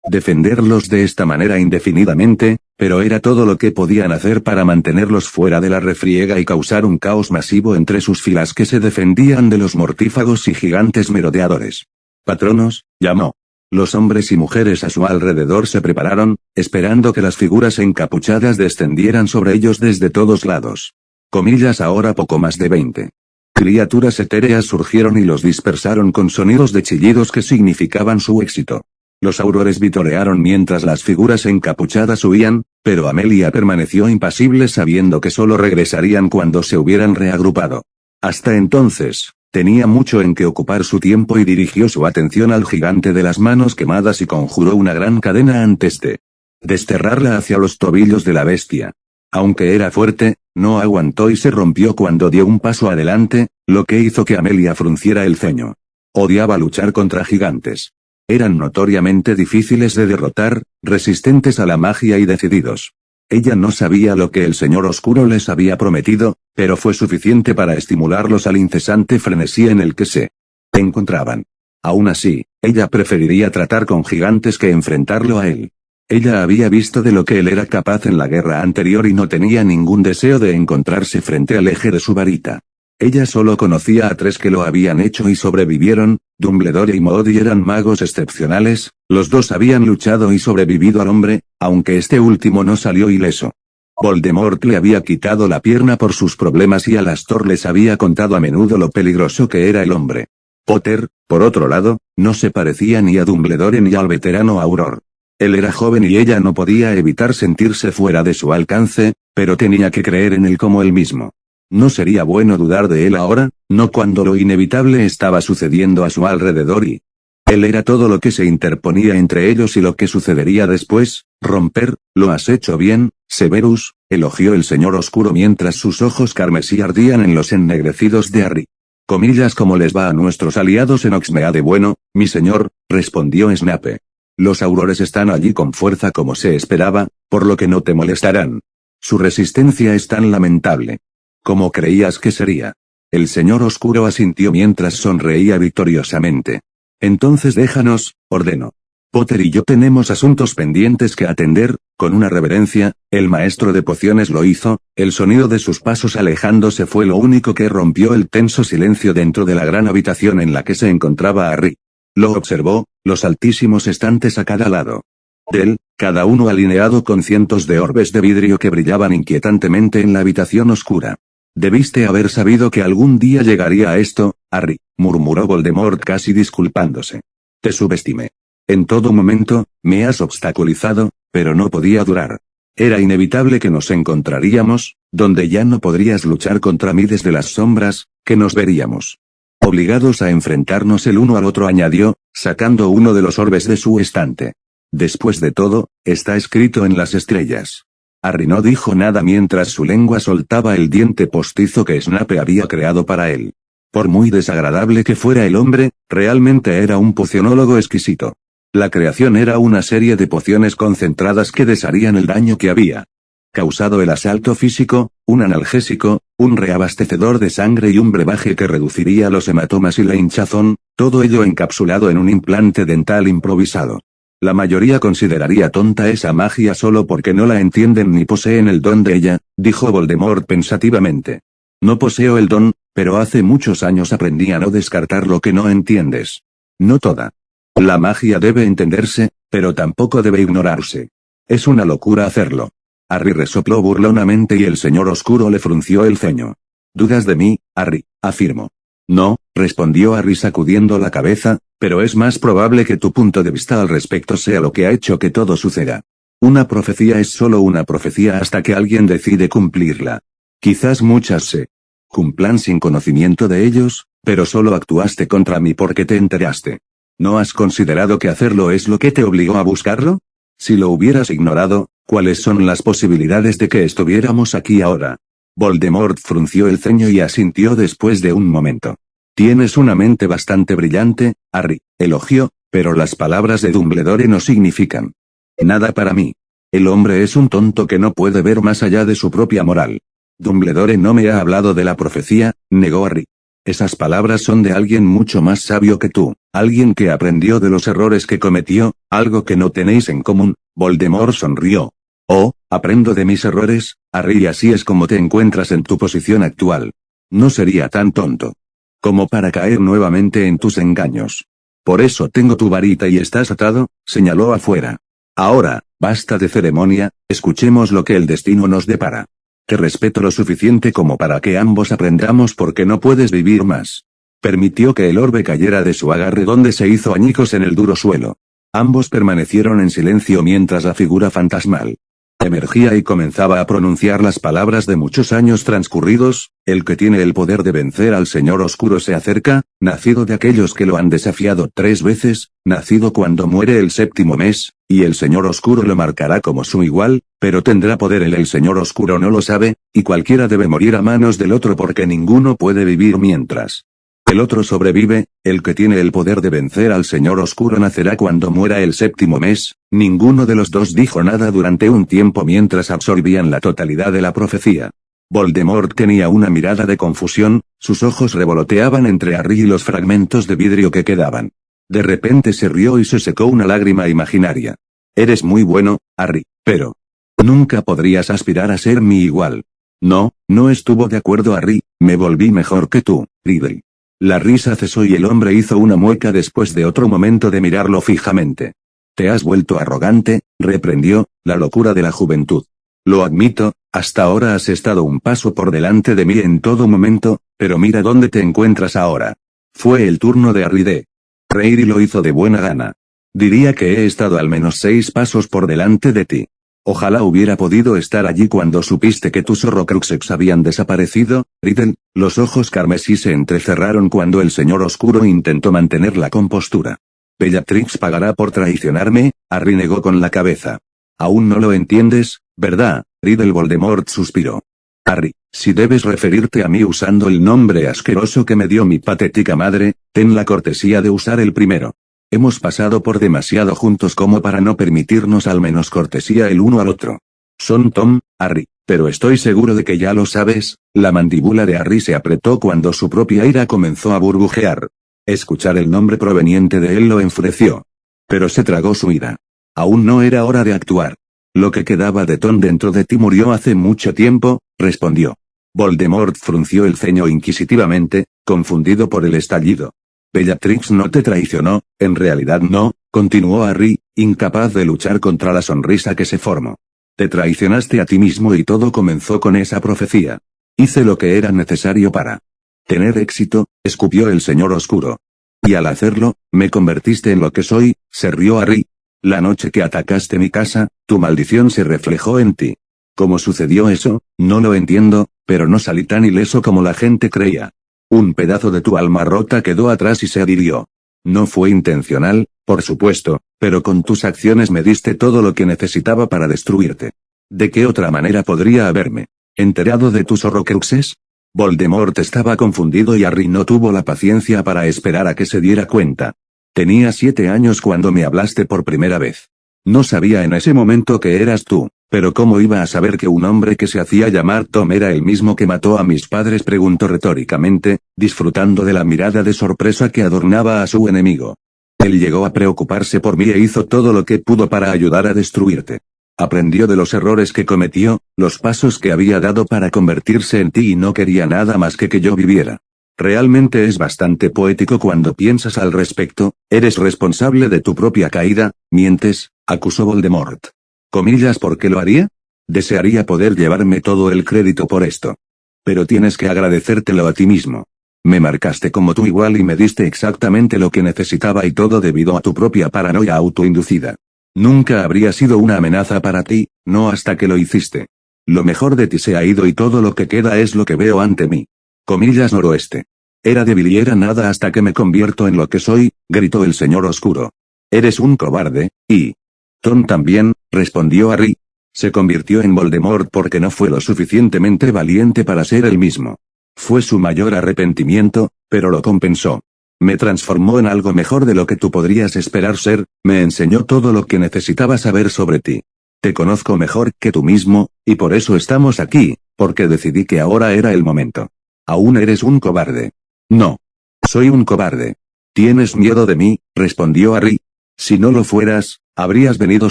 defenderlos de esta manera indefinidamente, pero era todo lo que podían hacer para mantenerlos fuera de la refriega y causar un caos masivo entre sus filas que se defendían de los mortífagos y gigantes merodeadores. Patronos, llamó. Los hombres y mujeres a su alrededor se prepararon, esperando que las figuras encapuchadas descendieran sobre ellos desde todos lados. Comillas ahora poco más de 20. Criaturas etéreas surgieron y los dispersaron con sonidos de chillidos que significaban su éxito. Los aurores vitorearon mientras las figuras encapuchadas huían, pero Amelia permaneció impasible sabiendo que solo regresarían cuando se hubieran reagrupado. Hasta entonces, tenía mucho en que ocupar su tiempo y dirigió su atención al gigante de las manos quemadas y conjuró una gran cadena antes de desterrarla hacia los tobillos de la bestia. Aunque era fuerte, no aguantó y se rompió cuando dio un paso adelante, lo que hizo que Amelia frunciera el ceño. Odiaba luchar contra gigantes. Eran notoriamente difíciles de derrotar, resistentes a la magia y decididos. Ella no sabía lo que el Señor Oscuro les había prometido, pero fue suficiente para estimularlos al incesante frenesí en el que se encontraban. Aún así, ella preferiría tratar con gigantes que enfrentarlo a él. Ella había visto de lo que él era capaz en la guerra anterior y no tenía ningún deseo de encontrarse frente al eje de su varita. Ella solo conocía a 3 que lo habían hecho y sobrevivieron. Dumbledore y Moody eran magos excepcionales, los dos habían luchado y sobrevivido al hombre, aunque este último no salió ileso. Voldemort le había quitado la pierna por sus problemas y Alastor les había contado a menudo lo peligroso que era el hombre. Potter, por otro lado, no se parecía ni a Dumbledore ni al veterano Auror. Él era joven y ella no podía evitar sentirse fuera de su alcance, pero tenía que creer en él como él mismo. No sería bueno dudar de él ahora, no cuando lo inevitable estaba sucediendo a su alrededor y él era todo lo que se interponía entre ellos y lo que sucedería después. Romper, lo has hecho bien, Severus, elogió el Señor Oscuro mientras sus ojos carmesí ardían en los ennegrecidos de Harry. Comillas como les va a nuestros aliados en Hogsmeade. Bueno, mi señor, respondió Snape. Los aurores están allí con fuerza como se esperaba, por lo que no te molestarán. Su resistencia es tan lamentable. ¿Cómo creías que sería? El Señor Oscuro asintió mientras sonreía victoriosamente. Entonces déjanos, ordenó. Potter y yo tenemos asuntos pendientes que atender. Con una reverencia, el maestro de pociones lo hizo. El sonido de sus pasos alejándose fue lo único que rompió el tenso silencio dentro de la gran habitación en la que se encontraba Harry. Lo observó, los altísimos estantes a cada lado de él, cada uno alineado con cientos de orbes de vidrio que brillaban inquietantemente en la habitación oscura. Debiste haber sabido que algún día llegaría a esto, Harry, murmuró Voldemort casi disculpándose. Te subestimé. En todo momento, me has obstaculizado, pero no podía durar. Era inevitable que nos encontraríamos, donde ya no podrías luchar contra mí desde las sombras, que nos veríamos obligados a enfrentarnos el uno al otro, añadió, sacando uno de los orbes de su estante. Después de todo, está escrito en las estrellas. Harry no dijo nada mientras su lengua soltaba el diente postizo que Snape había creado para él. Por muy desagradable que fuera el hombre, realmente era un pocionólogo exquisito. La creación era una serie de pociones concentradas que desharían el daño que había causado el asalto físico, un analgésico, un reabastecedor de sangre y un brebaje que reduciría los hematomas y la hinchazón, todo ello encapsulado en un implante dental improvisado. La mayoría consideraría tonta esa magia solo porque no la entienden ni poseen el don de ella, dijo Voldemort pensativamente. No poseo el don, pero hace muchos años aprendí a no descartar lo que no entiendes. No toda la magia debe entenderse, pero tampoco debe ignorarse. Es una locura hacerlo. Harry resopló burlonamente y el señor oscuro le frunció el ceño. ¿Dudas de mí, Harry? Afirmo. No, respondió Harry sacudiendo la cabeza, pero es más probable que tu punto de vista al respecto sea lo que ha hecho que todo suceda. Una profecía es solo una profecía hasta que alguien decide cumplirla. Quizás muchas se cumplan sin conocimiento de ellos, pero solo actuaste contra mí porque te enteraste. ¿No has considerado que hacerlo es lo que te obligó a buscarlo? Si lo hubieras ignorado, ¿cuáles son las posibilidades de que estuviéramos aquí ahora? Voldemort frunció el ceño y asintió después de un momento. Tienes una mente bastante brillante, Harry, elogió, pero las palabras de Dumbledore no significan nada para mí. El hombre es un tonto que no puede ver más allá de su propia moral. Dumbledore no me ha hablado de la profecía, negó Harry. Esas palabras son de alguien mucho más sabio que tú, alguien que aprendió de los errores que cometió, algo que no tenéis en común. Voldemort sonrió. Oh, aprendo de mis errores, Harry, y así es como te encuentras en tu posición actual. No sería tan tonto como para caer nuevamente en tus engaños. Por eso tengo tu varita y estás atado, señaló afuera. Ahora, basta de ceremonia, escuchemos lo que el destino nos depara. Te respeto lo suficiente como para que ambos aprendamos por qué no puedes vivir más. Permitió que el orbe cayera de su agarre donde se hizo añicos en el duro suelo. Ambos permanecieron en silencio mientras la figura fantasmal emergía y comenzaba a pronunciar las palabras de muchos años transcurridos. El que tiene el poder de vencer al Señor Oscuro se acerca, nacido de aquellos que lo han desafiado 3 veces, nacido cuando muere el 7º mes, y el Señor Oscuro lo marcará como su igual, pero tendrá poder el Señor Oscuro no lo sabe, y cualquiera debe morir a manos del otro porque ninguno puede vivir mientras el otro sobrevive. El que tiene el poder de vencer al Señor Oscuro nacerá cuando muera el 7º mes. Ninguno de los dos dijo nada durante un tiempo mientras absorbían la totalidad de la profecía. Voldemort tenía una mirada de confusión, sus ojos revoloteaban entre Harry y los fragmentos de vidrio que quedaban. De repente se rió y se secó una lágrima imaginaria. Eres muy bueno, Harry, pero nunca podrías aspirar a ser mi igual. No, no estuvo de acuerdo Harry, me volví mejor que tú, Riddle. La risa cesó y el hombre hizo una mueca después de otro momento de mirarlo fijamente. Te has vuelto arrogante, reprendió, la locura de la juventud. Lo admito, hasta ahora has estado un paso por delante de mí en todo momento, pero mira dónde te encuentras ahora. Fue el turno de Harry de reír y lo hizo de buena gana. Diría que he estado al menos 6 pasos por delante de ti. Ojalá hubiera podido estar allí cuando supiste que tus Horrocruxes habían desaparecido, Riddle. Los ojos carmesí se entrecerraron cuando el Señor Oscuro intentó mantener la compostura. Bellatrix pagará por traicionarme, Harry negó con la cabeza. Aún no lo entiendes, ¿verdad? Riddle. Voldemort suspiró. Harry, si debes referirte a mí usando el nombre asqueroso que me dio mi patética madre, ten la cortesía de usar el primero. Hemos pasado por demasiado juntos como para no permitirnos al menos cortesía el uno al otro. Son Tom, Harry, pero estoy seguro de que ya lo sabes. La mandíbula de Harry se apretó cuando su propia ira comenzó a burbujear. Escuchar el nombre proveniente de él lo enfureció. Pero se tragó su ira. Aún no era hora de actuar. Lo que quedaba de Tom dentro de ti murió hace mucho tiempo, respondió. Voldemort frunció el ceño inquisitivamente, confundido por el estallido. Bellatrix no te traicionó, en realidad no, continuó Harry, incapaz de luchar contra la sonrisa que se formó. Te traicionaste a ti mismo y todo comenzó con esa profecía. Hice lo que era necesario para tener éxito, escupió el señor oscuro. Y al hacerlo, me convertiste en lo que soy, se rió Harry. La noche que atacaste mi casa, tu maldición se reflejó en ti. ¿Cómo sucedió eso? No lo entiendo, pero no salí tan ileso como la gente creía. Un pedazo de tu alma rota quedó atrás y se adhirió. No fue intencional, por supuesto, pero con tus acciones me diste todo lo que necesitaba para destruirte. ¿De qué otra manera podría haberme enterado de tus horrocruxes? Voldemort estaba confundido y Harry no tuvo la paciencia para esperar a que se diera cuenta. Tenía 7 años cuando me hablaste por primera vez. No sabía en ese momento que eras tú, pero ¿cómo iba a saber que un hombre que se hacía llamar Tom era el mismo que mató a mis padres? Preguntó retóricamente, disfrutando de la mirada de sorpresa que adornaba a su enemigo. Él llegó a preocuparse por mí e hizo todo lo que pudo para ayudar a destruirte. Aprendió de los errores que cometió, los pasos que había dado para convertirse en ti y no quería nada más que yo viviera. Realmente es bastante poético cuando piensas al respecto. Eres responsable de tu propia caída, mientes, acusó Voldemort. ¿Comillas por qué lo haría? Desearía poder llevarme todo el crédito por esto. Pero tienes que agradecértelo a ti mismo. Me marcaste como tu igual y me diste exactamente lo que necesitaba y todo debido a tu propia paranoia autoinducida. Nunca habría sido una amenaza para ti, no hasta que lo hiciste. Lo mejor de ti se ha ido y todo lo que queda es lo que veo ante mí. Comillas noroeste. Era débil y era nada hasta que me convierto en lo que soy, gritó el señor oscuro. Eres un cobarde, y Tom también, respondió Harry. Se convirtió en Voldemort porque no fue lo suficientemente valiente para ser él mismo. Fue su mayor arrepentimiento, pero lo compensó. Me transformó en algo mejor de lo que tú podrías esperar ser, me enseñó todo lo que necesitaba saber sobre ti. Te conozco mejor que tú mismo, y por eso estamos aquí, porque decidí que ahora era el momento. Aún eres un cobarde. No. Soy un cobarde. ¿Tienes miedo de mí? Respondió Harry. Si no lo fueras, habrías venido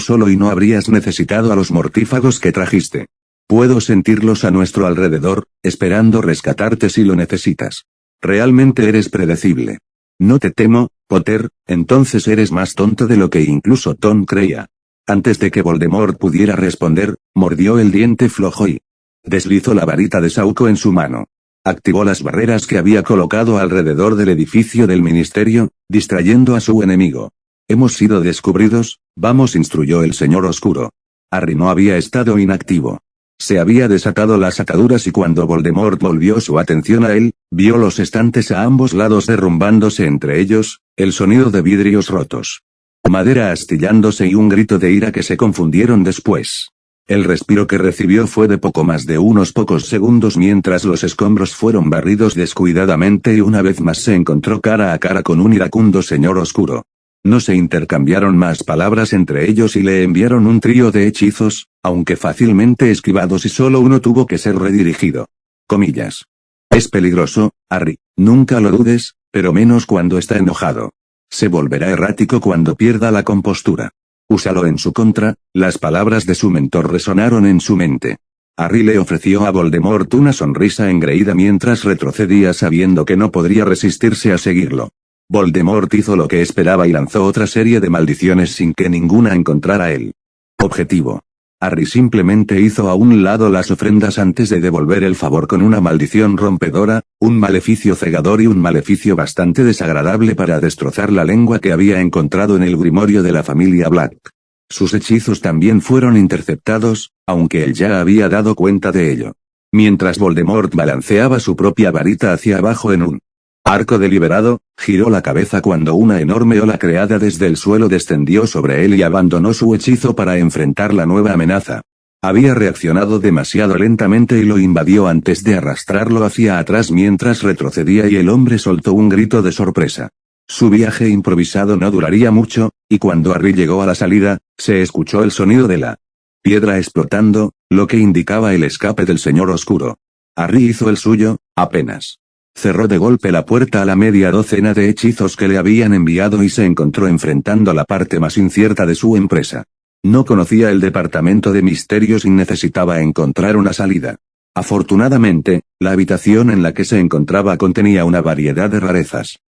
solo y no habrías necesitado a los mortífagos que trajiste. Puedo sentirlos a nuestro alrededor, esperando rescatarte si lo necesitas. Realmente eres predecible. No te temo, Potter, entonces eres más tonto de lo que incluso Tom creía. Antes de que Voldemort pudiera responder, mordió el diente flojo y deslizó la varita de Sauco en su mano. Activó las barreras que había colocado alrededor del edificio del ministerio, distrayendo a su enemigo. Hemos sido descubridos, vamos, instruyó el señor oscuro. Harry no había estado inactivo. Se había desatado las ataduras y cuando Voldemort volvió su atención a él, vio los estantes a ambos lados derrumbándose entre ellos, el sonido de vidrios rotos, madera astillándose y un grito de ira que se confundieron después. El respiro que recibió fue de poco más de unos pocos segundos mientras los escombros fueron barridos descuidadamente y una vez más se encontró cara a cara con un iracundo señor oscuro. No se intercambiaron más palabras entre ellos y le enviaron un trío de hechizos, aunque fácilmente esquivados y solo uno tuvo que ser redirigido. Comillas. Es peligroso, Harry, nunca lo dudes, pero menos cuando está enojado. Se volverá errático cuando pierda la compostura. Úsalo en su contra. Las palabras de su mentor resonaron en su mente. Harry le ofreció a Voldemort una sonrisa engreída mientras retrocedía sabiendo que no podría resistirse a seguirlo. Voldemort hizo lo que esperaba y lanzó otra serie de maldiciones sin que ninguna encontrara el objetivo. Harry simplemente hizo a un lado las ofrendas antes de devolver el favor con una maldición rompedora, un maleficio cegador y un maleficio bastante desagradable para destrozar la lengua que había encontrado en el grimorio de la familia Black. Sus hechizos también fueron interceptados, aunque él ya había dado cuenta de ello. Mientras Voldemort balanceaba su propia varita hacia abajo en un arco deliberado, giró la cabeza cuando una enorme ola creada desde el suelo descendió sobre él y abandonó su hechizo para enfrentar la nueva amenaza. Había reaccionado demasiado lentamente y lo invadió antes de arrastrarlo hacia atrás mientras retrocedía y el hombre soltó un grito de sorpresa. Su viaje improvisado no duraría mucho, y cuando Harry llegó a la salida, se escuchó el sonido de la piedra explotando, lo que indicaba el escape del señor oscuro. Harry hizo el suyo, apenas cerró de golpe la puerta a la media docena de hechizos que le habían enviado y se encontró enfrentando la parte más incierta de su empresa. No conocía el departamento de misterios y necesitaba encontrar una salida. Afortunadamente, la habitación en la que se encontraba contenía una variedad de rarezas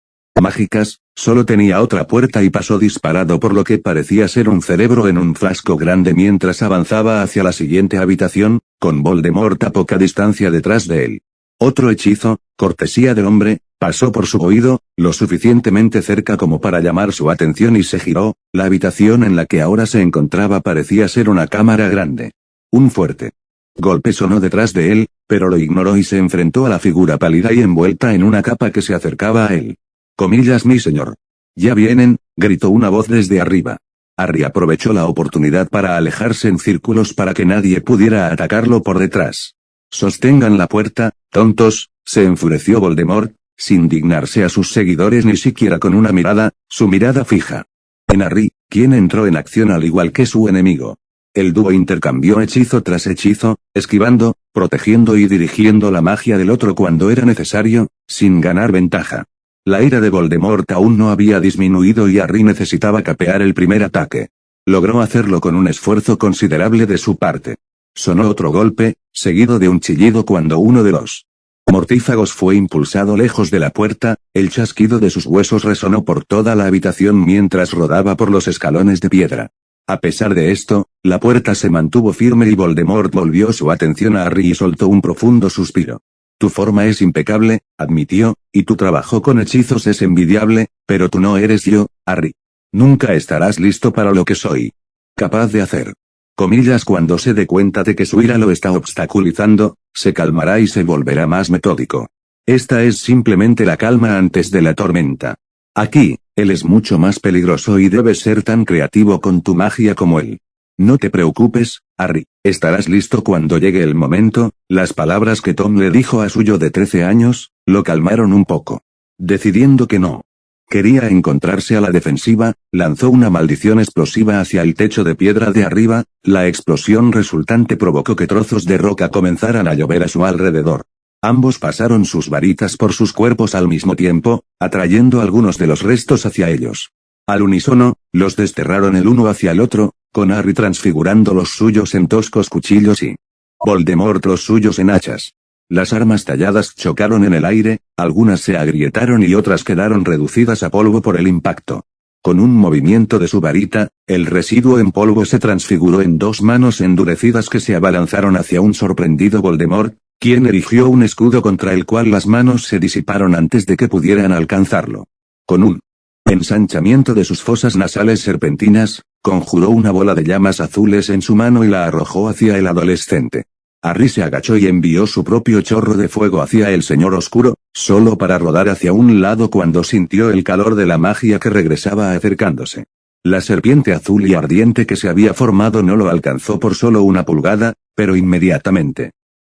mágicas, solo tenía otra puerta y pasó disparado por lo que parecía ser un cerebro en un frasco grande mientras avanzaba hacia la siguiente habitación, con Voldemort a poca distancia detrás de él. Otro hechizo, cortesía del hombre, pasó por su oído, lo suficientemente cerca como para llamar su atención y se giró. La habitación en la que ahora se encontraba parecía ser una cámara grande. Un fuerte golpe sonó detrás de él, pero lo ignoró y se enfrentó a la figura pálida y envuelta en una capa que se acercaba a él. Comillas, mi señor. Ya vienen, gritó una voz desde arriba. Harry aprovechó la oportunidad para alejarse en círculos para que nadie pudiera atacarlo por detrás. Sostengan la puerta, tontos, se enfureció Voldemort, sin dignarse a sus seguidores ni siquiera con una mirada, su mirada fija en Harry, quien entró en acción al igual que su enemigo. El dúo intercambió hechizo tras hechizo, esquivando, protegiendo y dirigiendo la magia del otro cuando era necesario, sin ganar ventaja. La ira de Voldemort aún no había disminuido y Harry necesitaba capear el primer ataque. Logró hacerlo con un esfuerzo considerable de su parte. Sonó otro golpe, seguido de un chillido cuando uno de los mortífagos fue impulsado lejos de la puerta, el chasquido de sus huesos resonó por toda la habitación mientras rodaba por los escalones de piedra. A pesar de esto, la puerta se mantuvo firme y Voldemort volvió su atención a Harry y soltó un profundo suspiro. Tu forma es impecable, admitió, y tu trabajo con hechizos es envidiable, pero tú no eres yo, Harry. Nunca estarás listo para lo que soy capaz de hacer. Comillas, cuando se dé cuenta de que su ira lo está obstaculizando, se calmará y se volverá más metódico. Esta es simplemente la calma antes de la tormenta. Aquí, él es mucho más peligroso y debes ser tan creativo con tu magia como él. No te preocupes, Harry, estarás listo cuando llegue el momento. Las palabras que Tom le dijo a su yo de 13 años, lo calmaron un poco. Decidiendo que no quería encontrarse a la defensiva, lanzó una maldición explosiva hacia el techo de piedra de arriba. La explosión resultante provocó que trozos de roca comenzaran a llover a su alrededor. Ambos pasaron sus varitas por sus cuerpos al mismo tiempo, atrayendo algunos de los restos hacia ellos. Al unísono, los desterraron el uno hacia el otro, con Harry transfigurando los suyos en toscos cuchillos y Voldemort los suyos en hachas. Las armas talladas chocaron en el aire, algunas se agrietaron y otras quedaron reducidas a polvo por el impacto. Con un movimiento de su varita, el residuo en polvo se transfiguró en dos manos endurecidas que se abalanzaron hacia un sorprendido Voldemort, quien erigió un escudo contra el cual las manos se disiparon antes de que pudieran alcanzarlo. Con un ensanchamiento de sus fosas nasales serpentinas, conjuró una bola de llamas azules en su mano y la arrojó hacia el adolescente. Harry se agachó y envió su propio chorro de fuego hacia el Señor Oscuro, solo para rodar hacia un lado cuando sintió el calor de la magia que regresaba acercándose. La serpiente azul y ardiente que se había formado no lo alcanzó por solo una pulgada, pero inmediatamente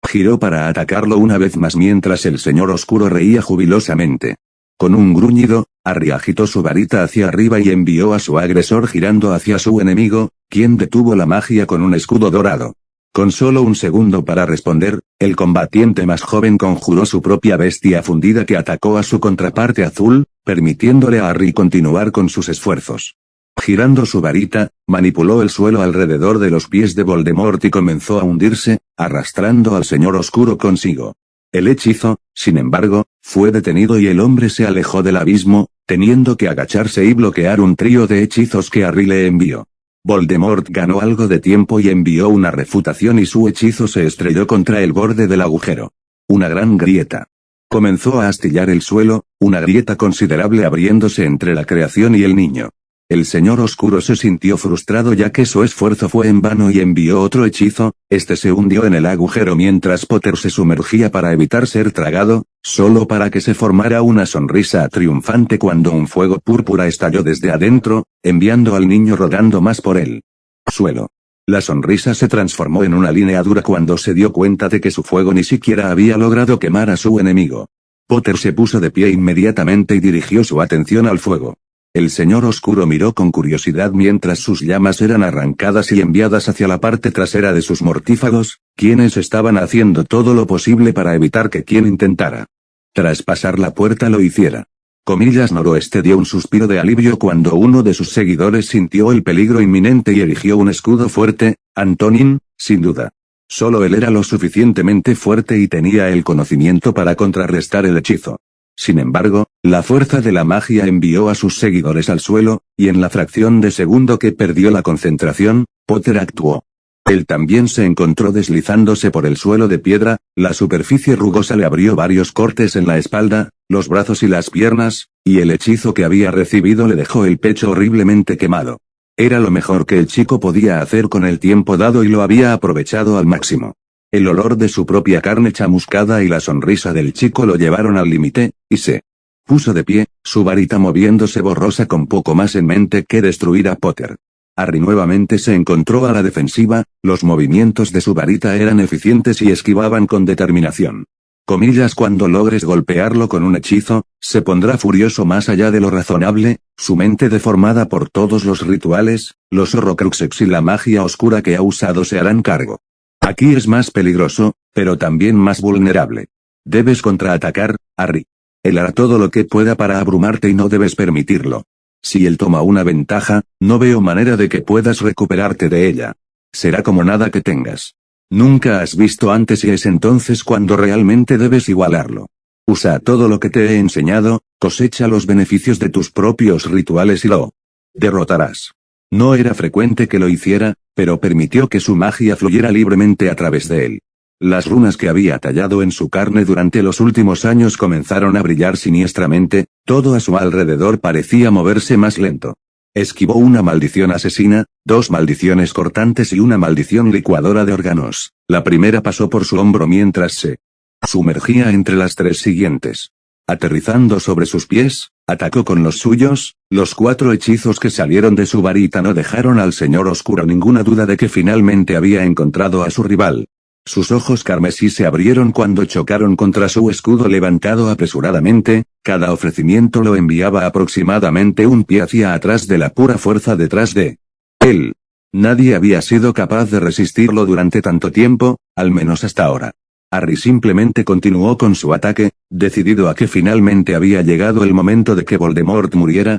giró para atacarlo una vez más mientras el Señor Oscuro reía jubilosamente. Con un gruñido, Harry agitó su varita hacia arriba y envió a su agresor girando hacia su enemigo, quien detuvo la magia con un escudo dorado. Con solo un segundo para responder, el combatiente más joven conjuró su propia bestia fundida que atacó a su contraparte azul, permitiéndole a Harry continuar con sus esfuerzos. Girando su varita, manipuló el suelo alrededor de los pies de Voldemort y comenzó a hundirse, arrastrando al Señor Oscuro consigo. El hechizo, sin embargo, fue detenido y el hombre se alejó del abismo, teniendo que agacharse y bloquear un trío de hechizos que Harry le envió. Voldemort ganó algo de tiempo y envió una refutación y su hechizo se estrelló contra el borde del agujero. Una gran grieta comenzó a astillar el suelo, una grieta considerable abriéndose entre la creación y el niño. El Señor Oscuro se sintió frustrado ya que su esfuerzo fue en vano y envió otro hechizo. Este se hundió en el agujero mientras Potter se sumergía para evitar ser tragado, solo para que se formara una sonrisa triunfante cuando un fuego púrpura estalló desde adentro, enviando al niño rodando más por el suelo. La sonrisa se transformó en una línea dura cuando se dio cuenta de que su fuego ni siquiera había logrado quemar a su enemigo. Potter se puso de pie inmediatamente y dirigió su atención al fuego. El Señor Oscuro miró con curiosidad mientras sus llamas eran arrancadas y enviadas hacia la parte trasera de sus mortífagos, quienes estaban haciendo todo lo posible para evitar que quien intentara traspasar la puerta lo hiciera. Comillas, Noroeste dio un suspiro de alivio cuando uno de sus seguidores sintió el peligro inminente y erigió un escudo fuerte. Antonin, sin duda. Solo él era lo suficientemente fuerte y tenía el conocimiento para contrarrestar el hechizo. Sin embargo, la fuerza de la magia envió a sus seguidores al suelo, y en la fracción de segundo que perdió la concentración, Potter actuó. Él también se encontró deslizándose por el suelo de piedra, la superficie rugosa le abrió varios cortes en la espalda, los brazos y las piernas, y el hechizo que había recibido le dejó el pecho horriblemente quemado. Era lo mejor que el chico podía hacer con el tiempo dado y lo había aprovechado al máximo. El olor de su propia carne chamuscada y la sonrisa del chico lo llevaron al límite, y se puso de pie, su varita moviéndose borrosa con poco más en mente que destruir a Potter. Harry nuevamente se encontró a la defensiva, los movimientos de su varita eran eficientes y esquivaban con determinación. Comillas, cuando logres golpearlo con un hechizo, se pondrá furioso más allá de lo razonable, su mente deformada por todos los rituales, los horrocruxes y la magia oscura que ha usado se harán cargo. Aquí es más peligroso, pero también más vulnerable. Debes contraatacar, Harry. Él hará todo lo que pueda para abrumarte y no debes permitirlo. Si él toma una ventaja, no veo manera de que puedas recuperarte de ella. Será como nada que tengas. Nunca has visto antes y es entonces cuando realmente debes igualarlo. Usa todo lo que te he enseñado, cosecha los beneficios de tus propios rituales y lo derrotarás. No era frecuente que lo hiciera, pero permitió que su magia fluyera libremente a través de él. Las runas que había tallado en su carne durante los últimos años comenzaron a brillar siniestramente, todo a su alrededor parecía moverse más lento. Esquivó una maldición asesina, 2 maldiciones cortantes y una maldición licuadora de órganos. La primera pasó por su hombro mientras se sumergía entre las 3 siguientes. Aterrizando sobre sus pies, atacó con los suyos, los 4 hechizos que salieron de su varita no dejaron al señor oscuro ninguna duda de que finalmente había encontrado a su rival. Sus ojos carmesí se abrieron cuando chocaron contra su escudo levantado apresuradamente, cada ofrecimiento lo enviaba aproximadamente un pie hacia atrás de la pura fuerza detrás de él. Nadie había sido capaz de resistirlo durante tanto tiempo, al menos hasta ahora. Harry simplemente continuó con su ataque, decidido a que finalmente había llegado el momento de que Voldemort muriera.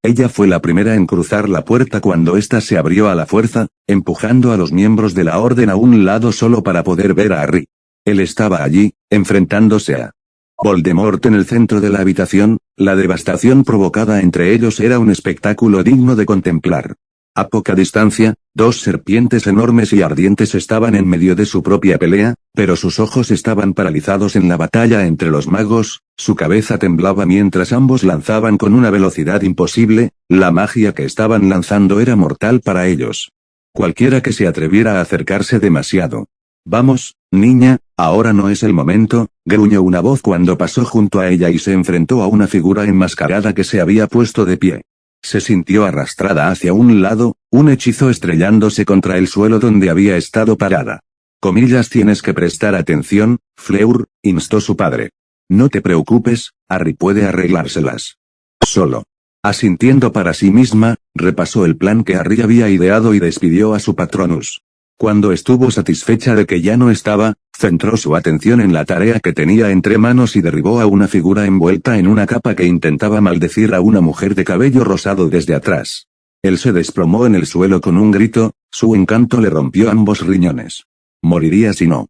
Ella fue la primera en cruzar la puerta cuando ésta se abrió a la fuerza, empujando a los miembros de la orden a un lado solo para poder ver a Harry. Él estaba allí, enfrentándose a Voldemort en el centro de la habitación. La devastación provocada entre ellos era un espectáculo digno de contemplar. A poca distancia, 2 serpientes enormes y ardientes estaban en medio de su propia pelea, pero sus ojos estaban paralizados en la batalla entre los magos, su cabeza temblaba mientras ambos lanzaban con una velocidad imposible, la magia que estaban lanzando era mortal para ellos. Cualquiera que se atreviera a acercarse demasiado. Vamos, niña, ahora no es el momento, gruñó una voz cuando pasó junto a ella y se enfrentó a una figura enmascarada que se había puesto de pie. Se sintió arrastrada hacia un lado, un hechizo estrellándose contra el suelo donde había estado parada. Comillas, tienes que prestar atención, Fleur, instó su padre. No te preocupes, Harry puede arreglárselas. Solo. Asintiendo para sí misma, repasó el plan que Harry había ideado y despidió a su Patronus. Cuando estuvo satisfecha de que ya no estaba, centró su atención en la tarea que tenía entre manos y derribó a una figura envuelta en una capa que intentaba maldecir a una mujer de cabello rosado desde atrás. Él se desplomó en el suelo con un grito, su encanto le rompió ambos riñones. Moriría si no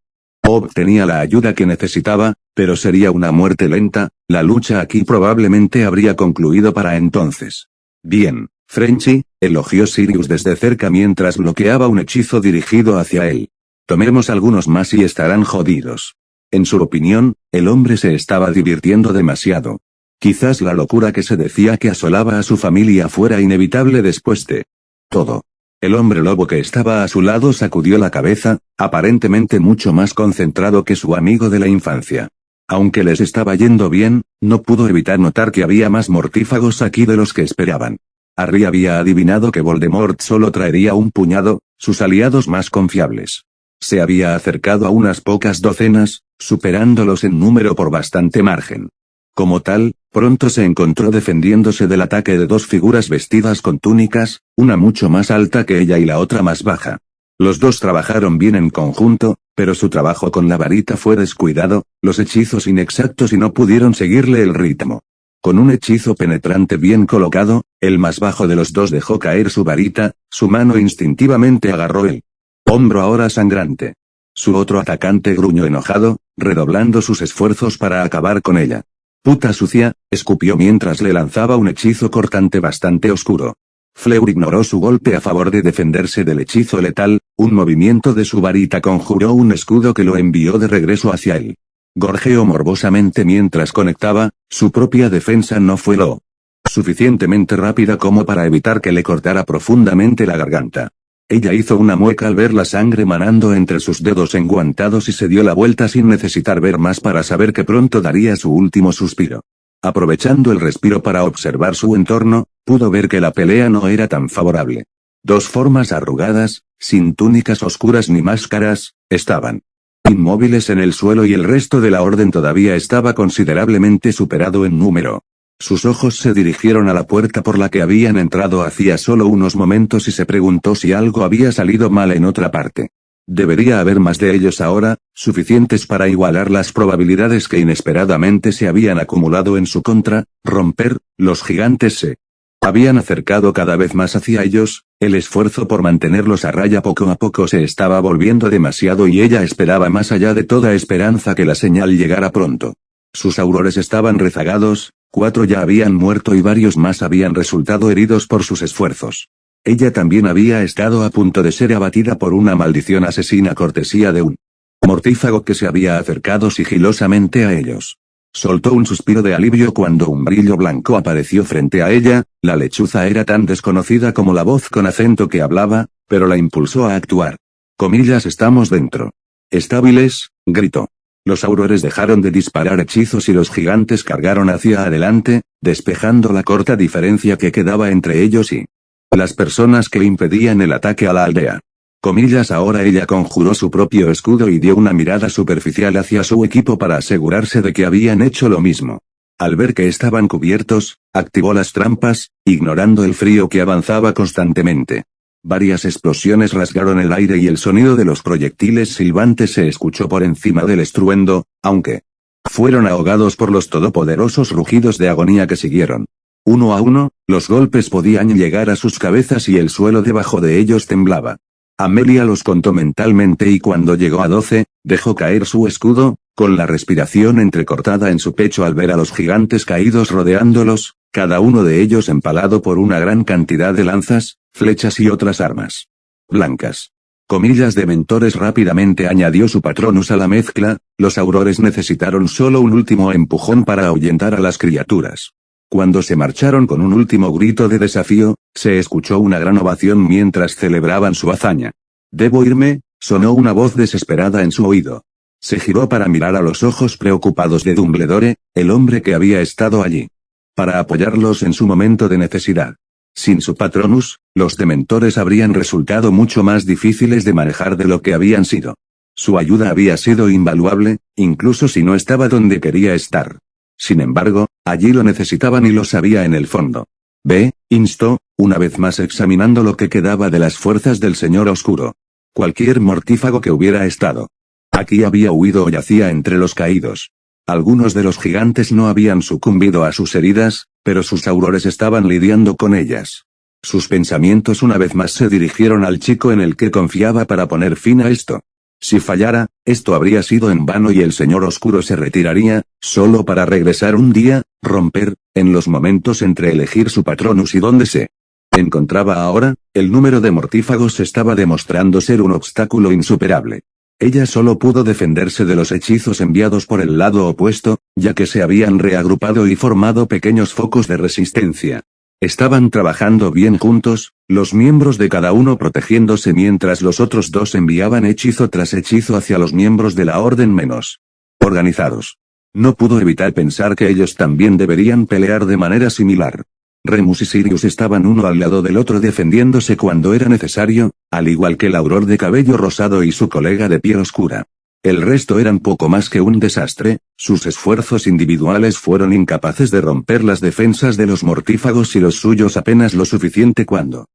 obtenía la ayuda que necesitaba, pero sería una muerte lenta, la lucha aquí probablemente habría concluido para entonces. Bien, Frenchy, elogió Sirius desde cerca mientras bloqueaba un hechizo dirigido hacia él. Tomemos algunos más y estarán jodidos. En su opinión, el hombre se estaba divirtiendo demasiado. Quizás la locura que se decía que asolaba a su familia fuera inevitable después de todo. El hombre lobo que estaba a su lado sacudió la cabeza, aparentemente mucho más concentrado que su amigo de la infancia. Aunque les estaba yendo bien, no pudo evitar notar que había más mortífagos aquí de los que esperaban. Harry había adivinado que Voldemort solo traería un puñado, sus aliados más confiables. Se había acercado a unas pocas docenas, superándolos en número por bastante margen. Como tal, pronto se encontró defendiéndose del ataque de 2 figuras vestidas con túnicas, una mucho más alta que ella y la otra más baja. Los 2 trabajaron bien en conjunto, pero su trabajo con la varita fue descuidado, los hechizos inexactos y no pudieron seguirle el ritmo. Con un hechizo penetrante bien colocado, el más bajo de los 2 dejó caer su varita, su mano instintivamente agarró el hombro ahora sangrante. Su otro atacante gruñó enojado, redoblando sus esfuerzos para acabar con ella. Puta sucia, escupió mientras le lanzaba un hechizo cortante bastante oscuro. Fleur ignoró su golpe a favor de defenderse del hechizo letal, un movimiento de su varita conjuró un escudo que lo envió de regreso hacia él. Gorjeó morbosamente mientras conectaba, su propia defensa no fue lo suficientemente rápida como para evitar que le cortara profundamente la garganta. Ella hizo una mueca al ver la sangre manando entre sus dedos enguantados y se dio la vuelta sin necesitar ver más para saber que pronto daría su último suspiro. Aprovechando el respiro para observar su entorno, pudo ver que la pelea no era tan favorable. Dos formas arrugadas, sin túnicas oscuras ni máscaras, estaban inmóviles en el suelo y el resto de la orden todavía estaba considerablemente superado en número. Sus ojos se dirigieron a la puerta por la que habían entrado hacía solo unos momentos y se preguntó si algo había salido mal en otra parte. Debería haber más de ellos ahora, suficientes para igualar las probabilidades que inesperadamente se habían acumulado en su contra. Romper, los gigantes se habían acercado cada vez más hacia ellos, el esfuerzo por mantenerlos a raya poco a poco se estaba volviendo demasiado y ella esperaba más allá de toda esperanza que la señal llegara pronto. Sus aurores estaban rezagados, 4 ya habían muerto y varios más habían resultado heridos por sus esfuerzos. Ella también había estado a punto de ser abatida por una maldición asesina cortesía de un mortífago que se había acercado sigilosamente a ellos. Soltó un suspiro de alivio cuando un brillo blanco apareció frente a ella, la lechuza era tan desconocida como la voz con acento que hablaba, pero la impulsó a actuar. Comillas, estamos dentro. Estables, gritó. Los aurores dejaron de disparar hechizos y los gigantes cargaron hacia adelante, despejando la corta diferencia que quedaba entre ellos y las personas que impedían el ataque a la aldea. Comillas, ahora ella conjuró su propio escudo y dio una mirada superficial hacia su equipo para asegurarse de que habían hecho lo mismo. Al ver que estaban cubiertos, activó las trampas, ignorando el frío que avanzaba constantemente. Varias explosiones rasgaron el aire y el sonido de los proyectiles silbantes se escuchó por encima del estruendo, aunque fueron ahogados por los todopoderosos rugidos de agonía que siguieron. Uno a uno, los golpes podían llegar a sus cabezas y el suelo debajo de ellos temblaba. Amelia los contó mentalmente y cuando llegó a 12, dejó caer su escudo, con la respiración entrecortada en su pecho al ver a los gigantes caídos rodeándolos, cada uno de ellos empalado por una gran cantidad de lanzas, flechas y otras armas blancas. Comillas de mentores rápidamente añadió su patronus a la mezcla, los aurores necesitaron solo un último empujón para ahuyentar a las criaturas. Cuando se marcharon con un último grito de desafío, se escuchó una gran ovación mientras celebraban su hazaña. «Debo irme», sonó una voz desesperada en su oído. Se giró para mirar a los ojos preocupados de Dumbledore, el hombre que había estado allí para apoyarlos en su momento de necesidad. Sin su patronus, los dementores habrían resultado mucho más difíciles de manejar de lo que habían sido. Su ayuda había sido invaluable, incluso si no estaba donde quería estar. Sin embargo, allí lo necesitaban y lo sabía en el fondo. «Ve», instó, una vez más examinando lo que quedaba de las fuerzas del Señor Oscuro. Cualquier mortífago que hubiera estado aquí había huido o yacía entre los caídos. Algunos de los gigantes no habían sucumbido a sus heridas, pero sus aurores estaban lidiando con ellas. Sus pensamientos una vez más se dirigieron al chico en el que confiaba para poner fin a esto. Si fallara, esto habría sido en vano y el Señor Oscuro se retiraría, solo para regresar un día, romper, en los momentos entre elegir su patronus y dónde se encontraba ahora, el número de mortífagos estaba demostrando ser un obstáculo insuperable. Ella solo pudo defenderse de los hechizos enviados por el lado opuesto, ya que se habían reagrupado y formado pequeños focos de resistencia. Estaban trabajando bien juntos, los miembros de cada uno protegiéndose mientras los otros dos enviaban hechizo tras hechizo hacia los miembros de la orden menos organizados. No pudo evitar pensar que ellos también deberían pelear de manera similar. Remus y Sirius estaban uno al lado del otro defendiéndose cuando era necesario, al igual que el auror de cabello rosado y su colega de piel oscura. El resto eran poco más que un desastre, sus esfuerzos individuales fueron incapaces de romper las defensas de los mortífagos y los suyos apenas lo suficiente cuando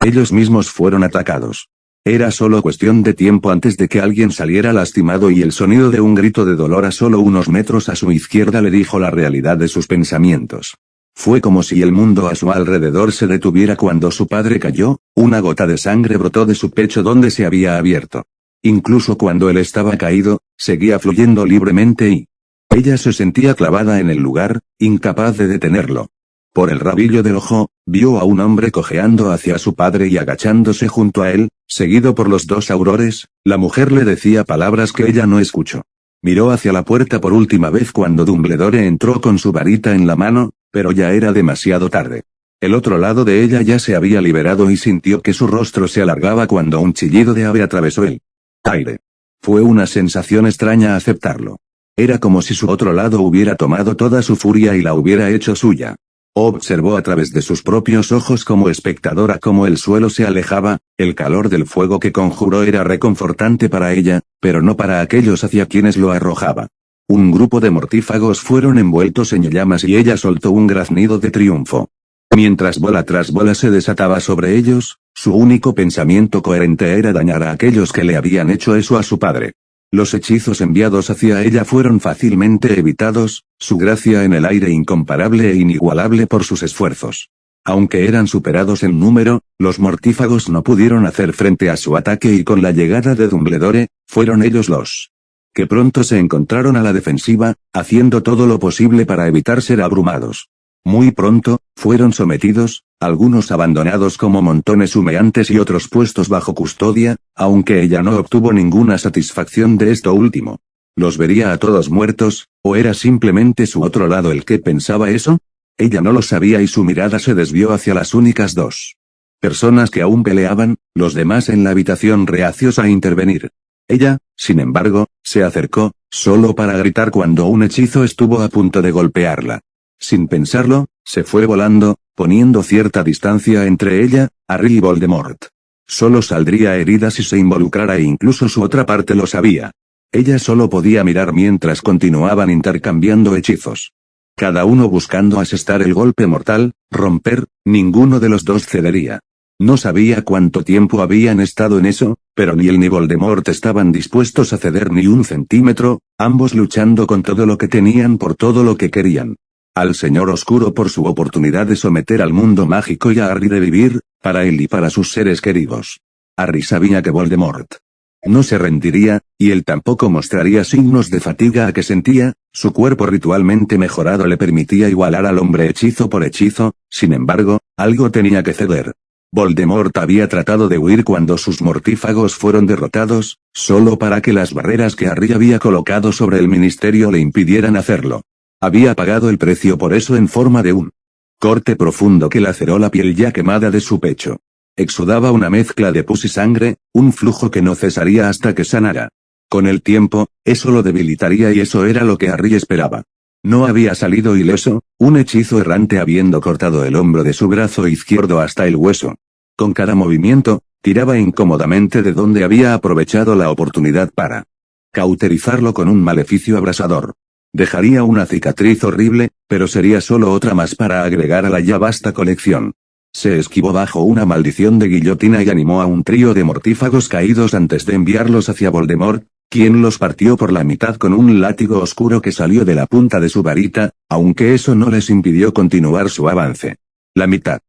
ellos mismos fueron atacados. Era solo cuestión de tiempo antes de que alguien saliera lastimado y el sonido de un grito de dolor a solo unos metros a su izquierda le dijo la realidad de sus pensamientos. Fue como si el mundo a su alrededor se detuviera cuando su padre cayó, una gota de sangre brotó de su pecho donde se había abierto. Incluso cuando él estaba caído, seguía fluyendo libremente y ella se sentía clavada en el lugar, incapaz de detenerlo. Por el rabillo del ojo, vio a un hombre cojeando hacia su padre y agachándose junto a él, seguido por los dos aurores. La mujer le decía palabras que ella no escuchó. Miró hacia la puerta por última vez cuando Dumbledore entró con su varita en la mano, pero ya era demasiado tarde. El otro lado de ella ya se había liberado y sintió que su rostro se alargaba cuando un chillido de ave atravesó el aire. Fue una sensación extraña aceptarlo. Era como si su otro lado hubiera tomado toda su furia y la hubiera hecho suya. Observó a través de sus propios ojos como espectadora cómo el suelo se alejaba. El calor del fuego que conjuró era reconfortante para ella, pero no para aquellos hacia quienes lo arrojaba. Un grupo de mortífagos fueron envueltos en llamas y ella soltó un graznido de triunfo. Mientras bola tras bola se desataba sobre ellos, su único pensamiento coherente era dañar a aquellos que le habían hecho eso a su padre. Los hechizos enviados hacia ella fueron fácilmente evitados, su gracia en el aire incomparable e inigualable por sus esfuerzos. Aunque eran superados en número, los mortífagos no pudieron hacer frente a su ataque y con la llegada de Dumbledore, fueron ellos los que pronto se encontraron a la defensiva, haciendo todo lo posible para evitar ser abrumados. Muy pronto, fueron sometidos, algunos abandonados como montones humeantes y otros puestos bajo custodia, aunque ella no obtuvo ninguna satisfacción de esto último. ¿Los vería a todos muertos, o era simplemente su otro lado el que pensaba eso? Ella no lo sabía y su mirada se desvió hacia las únicas dos personas que aún peleaban, los demás en la habitación reacios a intervenir. Ella, sin embargo, se acercó, solo para gritar cuando un hechizo estuvo a punto de golpearla. Sin pensarlo, se fue volando, poniendo cierta distancia entre ella, Harry y Voldemort. Solo saldría herida si se involucrara e incluso su otra parte lo sabía. Ella solo podía mirar mientras continuaban intercambiando hechizos. Cada uno buscando asestar el golpe mortal, romper, ninguno de los dos cedería. No sabía cuánto tiempo habían estado en eso, pero ni él ni Voldemort estaban dispuestos a ceder ni un centímetro, ambos luchando con todo lo que tenían por todo lo que querían. Al Señor Oscuro por su oportunidad de someter al mundo mágico y a Harry de vivir, para él y para sus seres queridos. Harry sabía que Voldemort no se rendiría, y él tampoco mostraría signos de fatiga a que sentía, su cuerpo ritualmente mejorado le permitía igualar al hombre hechizo por hechizo, sin embargo, algo tenía que ceder. Voldemort había tratado de huir cuando sus mortífagos fueron derrotados, solo para que las barreras que Harry había colocado sobre el ministerio le impidieran hacerlo. Había pagado el precio por eso en forma de un corte profundo que laceró la piel ya quemada de su pecho. Exudaba una mezcla de pus y sangre, un flujo que no cesaría hasta que sanara. Con el tiempo, eso lo debilitaría y eso era lo que Harry esperaba. No había salido ileso, un hechizo errante habiendo cortado el hombro de su brazo izquierdo hasta el hueso. Con cada movimiento, tiraba incómodamente de donde había aprovechado la oportunidad para cauterizarlo con un maleficio abrasador. Dejaría una cicatriz horrible, pero sería solo otra más para agregar a la ya vasta colección. Se esquivó bajo una maldición de guillotina y animó a un trío de mortífagos caídos antes de enviarlos hacia Voldemort, quien los partió por la mitad con un látigo oscuro que salió de la punta de su varita, aunque eso no les impidió continuar su avance. La mitad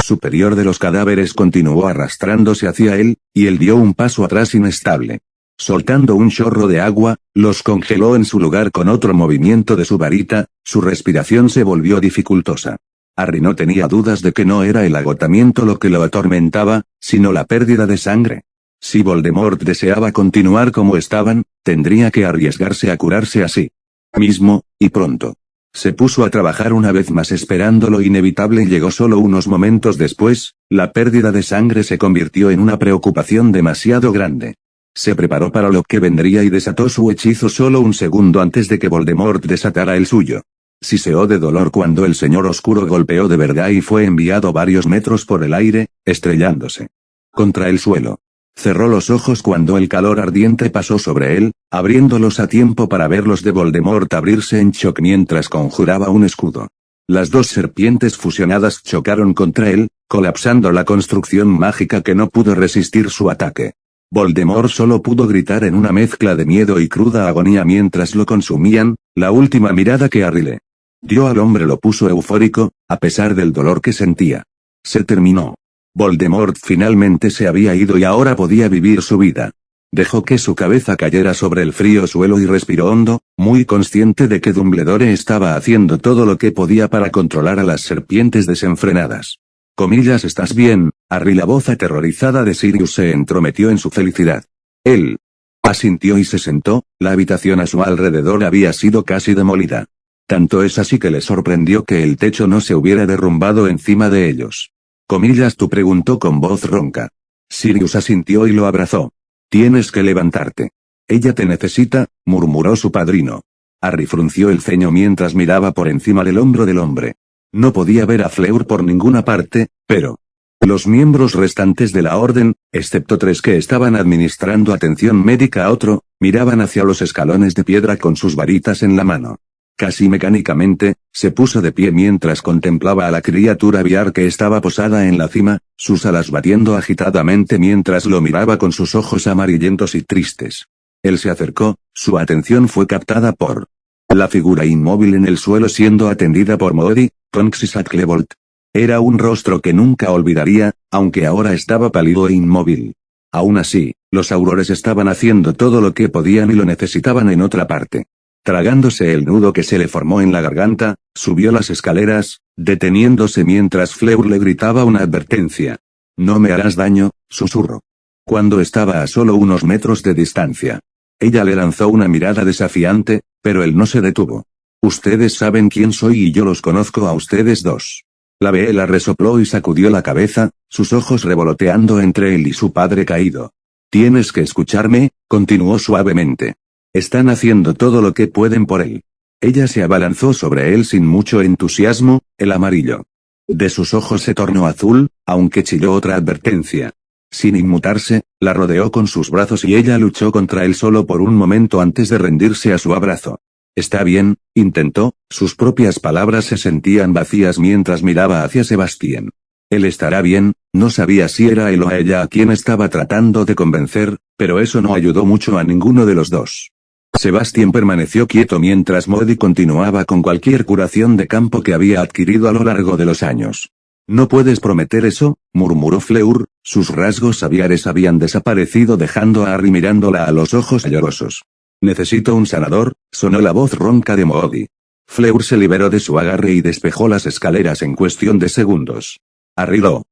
superior de los cadáveres continuó arrastrándose hacia él, y él dio un paso atrás inestable. Soltando un chorro de agua, los congeló en su lugar con otro movimiento de su varita, su respiración se volvió dificultosa. Harry no tenía dudas de que no era el agotamiento lo que lo atormentaba, sino la pérdida de sangre. Si Voldemort deseaba continuar como estaban, tendría que arriesgarse a curarse así mismo, y pronto. Se puso a trabajar una vez más esperando lo inevitable y llegó solo unos momentos después, la pérdida de sangre se convirtió en una preocupación demasiado grande. Se preparó para lo que vendría y desató su hechizo solo un segundo antes de que Voldemort desatara el suyo. Siseó de dolor cuando el Señor Oscuro golpeó de verdad y fue enviado varios metros por el aire, estrellándose contra el suelo. Cerró los ojos cuando el calor ardiente pasó sobre él, abriéndolos a tiempo para ver los de Voldemort abrirse en shock mientras conjuraba un escudo. Las dos serpientes fusionadas chocaron contra él, colapsando la construcción mágica que no pudo resistir su ataque. Voldemort solo pudo gritar en una mezcla de miedo y cruda agonía mientras lo consumían. La última mirada que Harry le dio al hombre lo puso eufórico, a pesar del dolor que sentía. Se terminó. Voldemort finalmente se había ido y ahora podía vivir su vida. Dejó que su cabeza cayera sobre el frío suelo y respiró hondo, muy consciente de que Dumbledore estaba haciendo todo lo que podía para controlar a las serpientes desenfrenadas. Comillas, ¿estás bien, Harry? La voz aterrorizada de Sirius se entrometió en su felicidad. Él asintió y se sentó, la habitación a su alrededor había sido casi demolida. Tanto es así que le sorprendió que el techo no se hubiera derrumbado encima de ellos. Comillas, tú, preguntó con voz ronca. Sirius asintió y lo abrazó. Tienes que levantarte. Ella te necesita, murmuró su padrino. Harry frunció el ceño mientras miraba por encima del hombro del hombre. No podía ver a Fleur por ninguna parte, pero los miembros restantes de la orden, excepto 3 que estaban administrando atención médica a otro, miraban hacia los escalones de piedra con sus varitas en la mano. Casi mecánicamente, se puso de pie mientras contemplaba a la criatura aviar que estaba posada en la cima, sus alas batiendo agitadamente mientras lo miraba con sus ojos amarillentos y tristes. Él se acercó, su atención fue captada por la figura inmóvil en el suelo siendo atendida por Moody, Tonks y Shacklebolt. Era un rostro que nunca olvidaría, aunque ahora estaba pálido e inmóvil. Aún así, los aurores estaban haciendo todo lo que podían y lo necesitaban en otra parte. Tragándose el nudo que se le formó en la garganta, subió las escaleras, deteniéndose mientras Fleur le gritaba una advertencia. No me harás daño, susurró. Cuando estaba a solo unos metros de distancia. Ella le lanzó una mirada desafiante, pero él no se detuvo. Ustedes saben quién soy y yo los conozco a ustedes dos. La vela resopló y sacudió la cabeza, sus ojos revoloteando entre él y su padre caído. Tienes que escucharme, continuó suavemente. Están haciendo todo lo que pueden por él. Ella se abalanzó sobre él sin mucho entusiasmo, el amarillo de sus ojos se tornó azul, aunque chilló otra advertencia. Sin inmutarse, la rodeó con sus brazos y ella luchó contra él solo por un momento antes de rendirse a su abrazo. Está bien, intentó, sus propias palabras se sentían vacías mientras miraba hacia Sebastián. Él estará bien, no sabía si era él o a ella a quien estaba tratando de convencer, pero eso no ayudó mucho a ninguno de los dos. Sebastián permaneció quieto mientras Moody continuaba con cualquier curación de campo que había adquirido a lo largo de los años. No puedes prometer eso, murmuró Fleur, sus rasgos aviares habían desaparecido dejando a Harry mirándola a los ojos llorosos. Necesito un sanador, sonó la voz ronca de Moody. Fleur se liberó de su agarre y despejó las escaleras en cuestión de segundos. Harry lo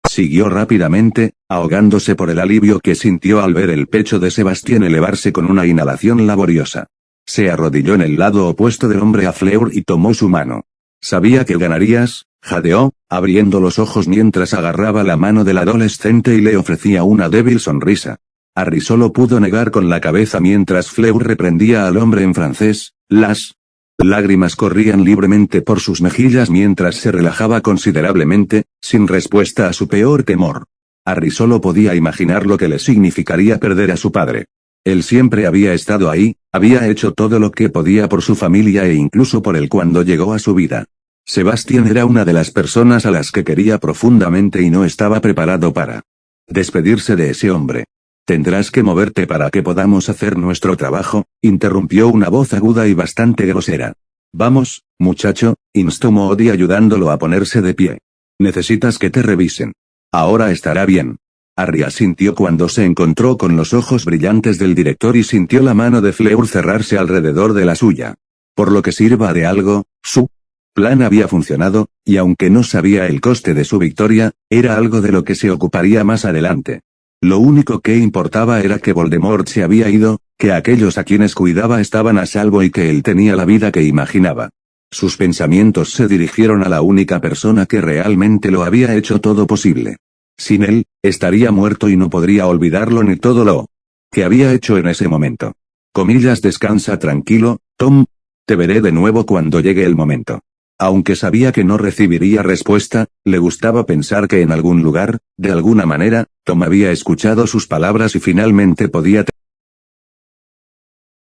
siguió rápidamente, ahogándose por el alivio que sintió al ver el pecho de Sebastián elevarse con una inhalación laboriosa. Se arrodilló en el lado opuesto del hombre a Fleur y tomó su mano. Sabía que ganarías, jadeó, abriendo los ojos mientras agarraba la mano del adolescente y le ofrecía una débil sonrisa. Harry solo pudo negar con la cabeza mientras Fleur reprendía al hombre en francés, las lágrimas corrían libremente por sus mejillas mientras se relajaba considerablemente, sin respuesta a su peor temor. Harry solo podía imaginar lo que le significaría perder a su padre. Él siempre había estado ahí, había hecho todo lo que podía por su familia e incluso por él cuando llegó a su vida. Sebastián era una de las personas a las que quería profundamente y no estaba preparado para despedirse de ese hombre. Tendrás que moverte para que podamos hacer nuestro trabajo, interrumpió una voz aguda y bastante grosera. Vamos, muchacho, instó Moody ayudándolo a ponerse de pie. Necesitas que te revisen. Ahora estará bien. Harry asintió cuando se encontró con los ojos brillantes del director y sintió la mano de Fleur cerrarse alrededor de la suya. Por lo que sirva de algo, su plan había funcionado, y aunque no sabía el coste de su victoria, era algo de lo que se ocuparía más adelante. Lo único que importaba era que Voldemort se había ido, que aquellos a quienes cuidaba estaban a salvo y que él tenía la vida que imaginaba. Sus pensamientos se dirigieron a la única persona que realmente lo había hecho todo posible. Sin él, estaría muerto y no podría olvidarlo ni todo lo que había hecho en ese momento. Comillas, descansa tranquilo, Tom. Te veré de nuevo cuando llegue el momento. Aunque sabía que no recibiría respuesta, le gustaba pensar que en algún lugar, de alguna manera, Tom había escuchado sus palabras y finalmente podía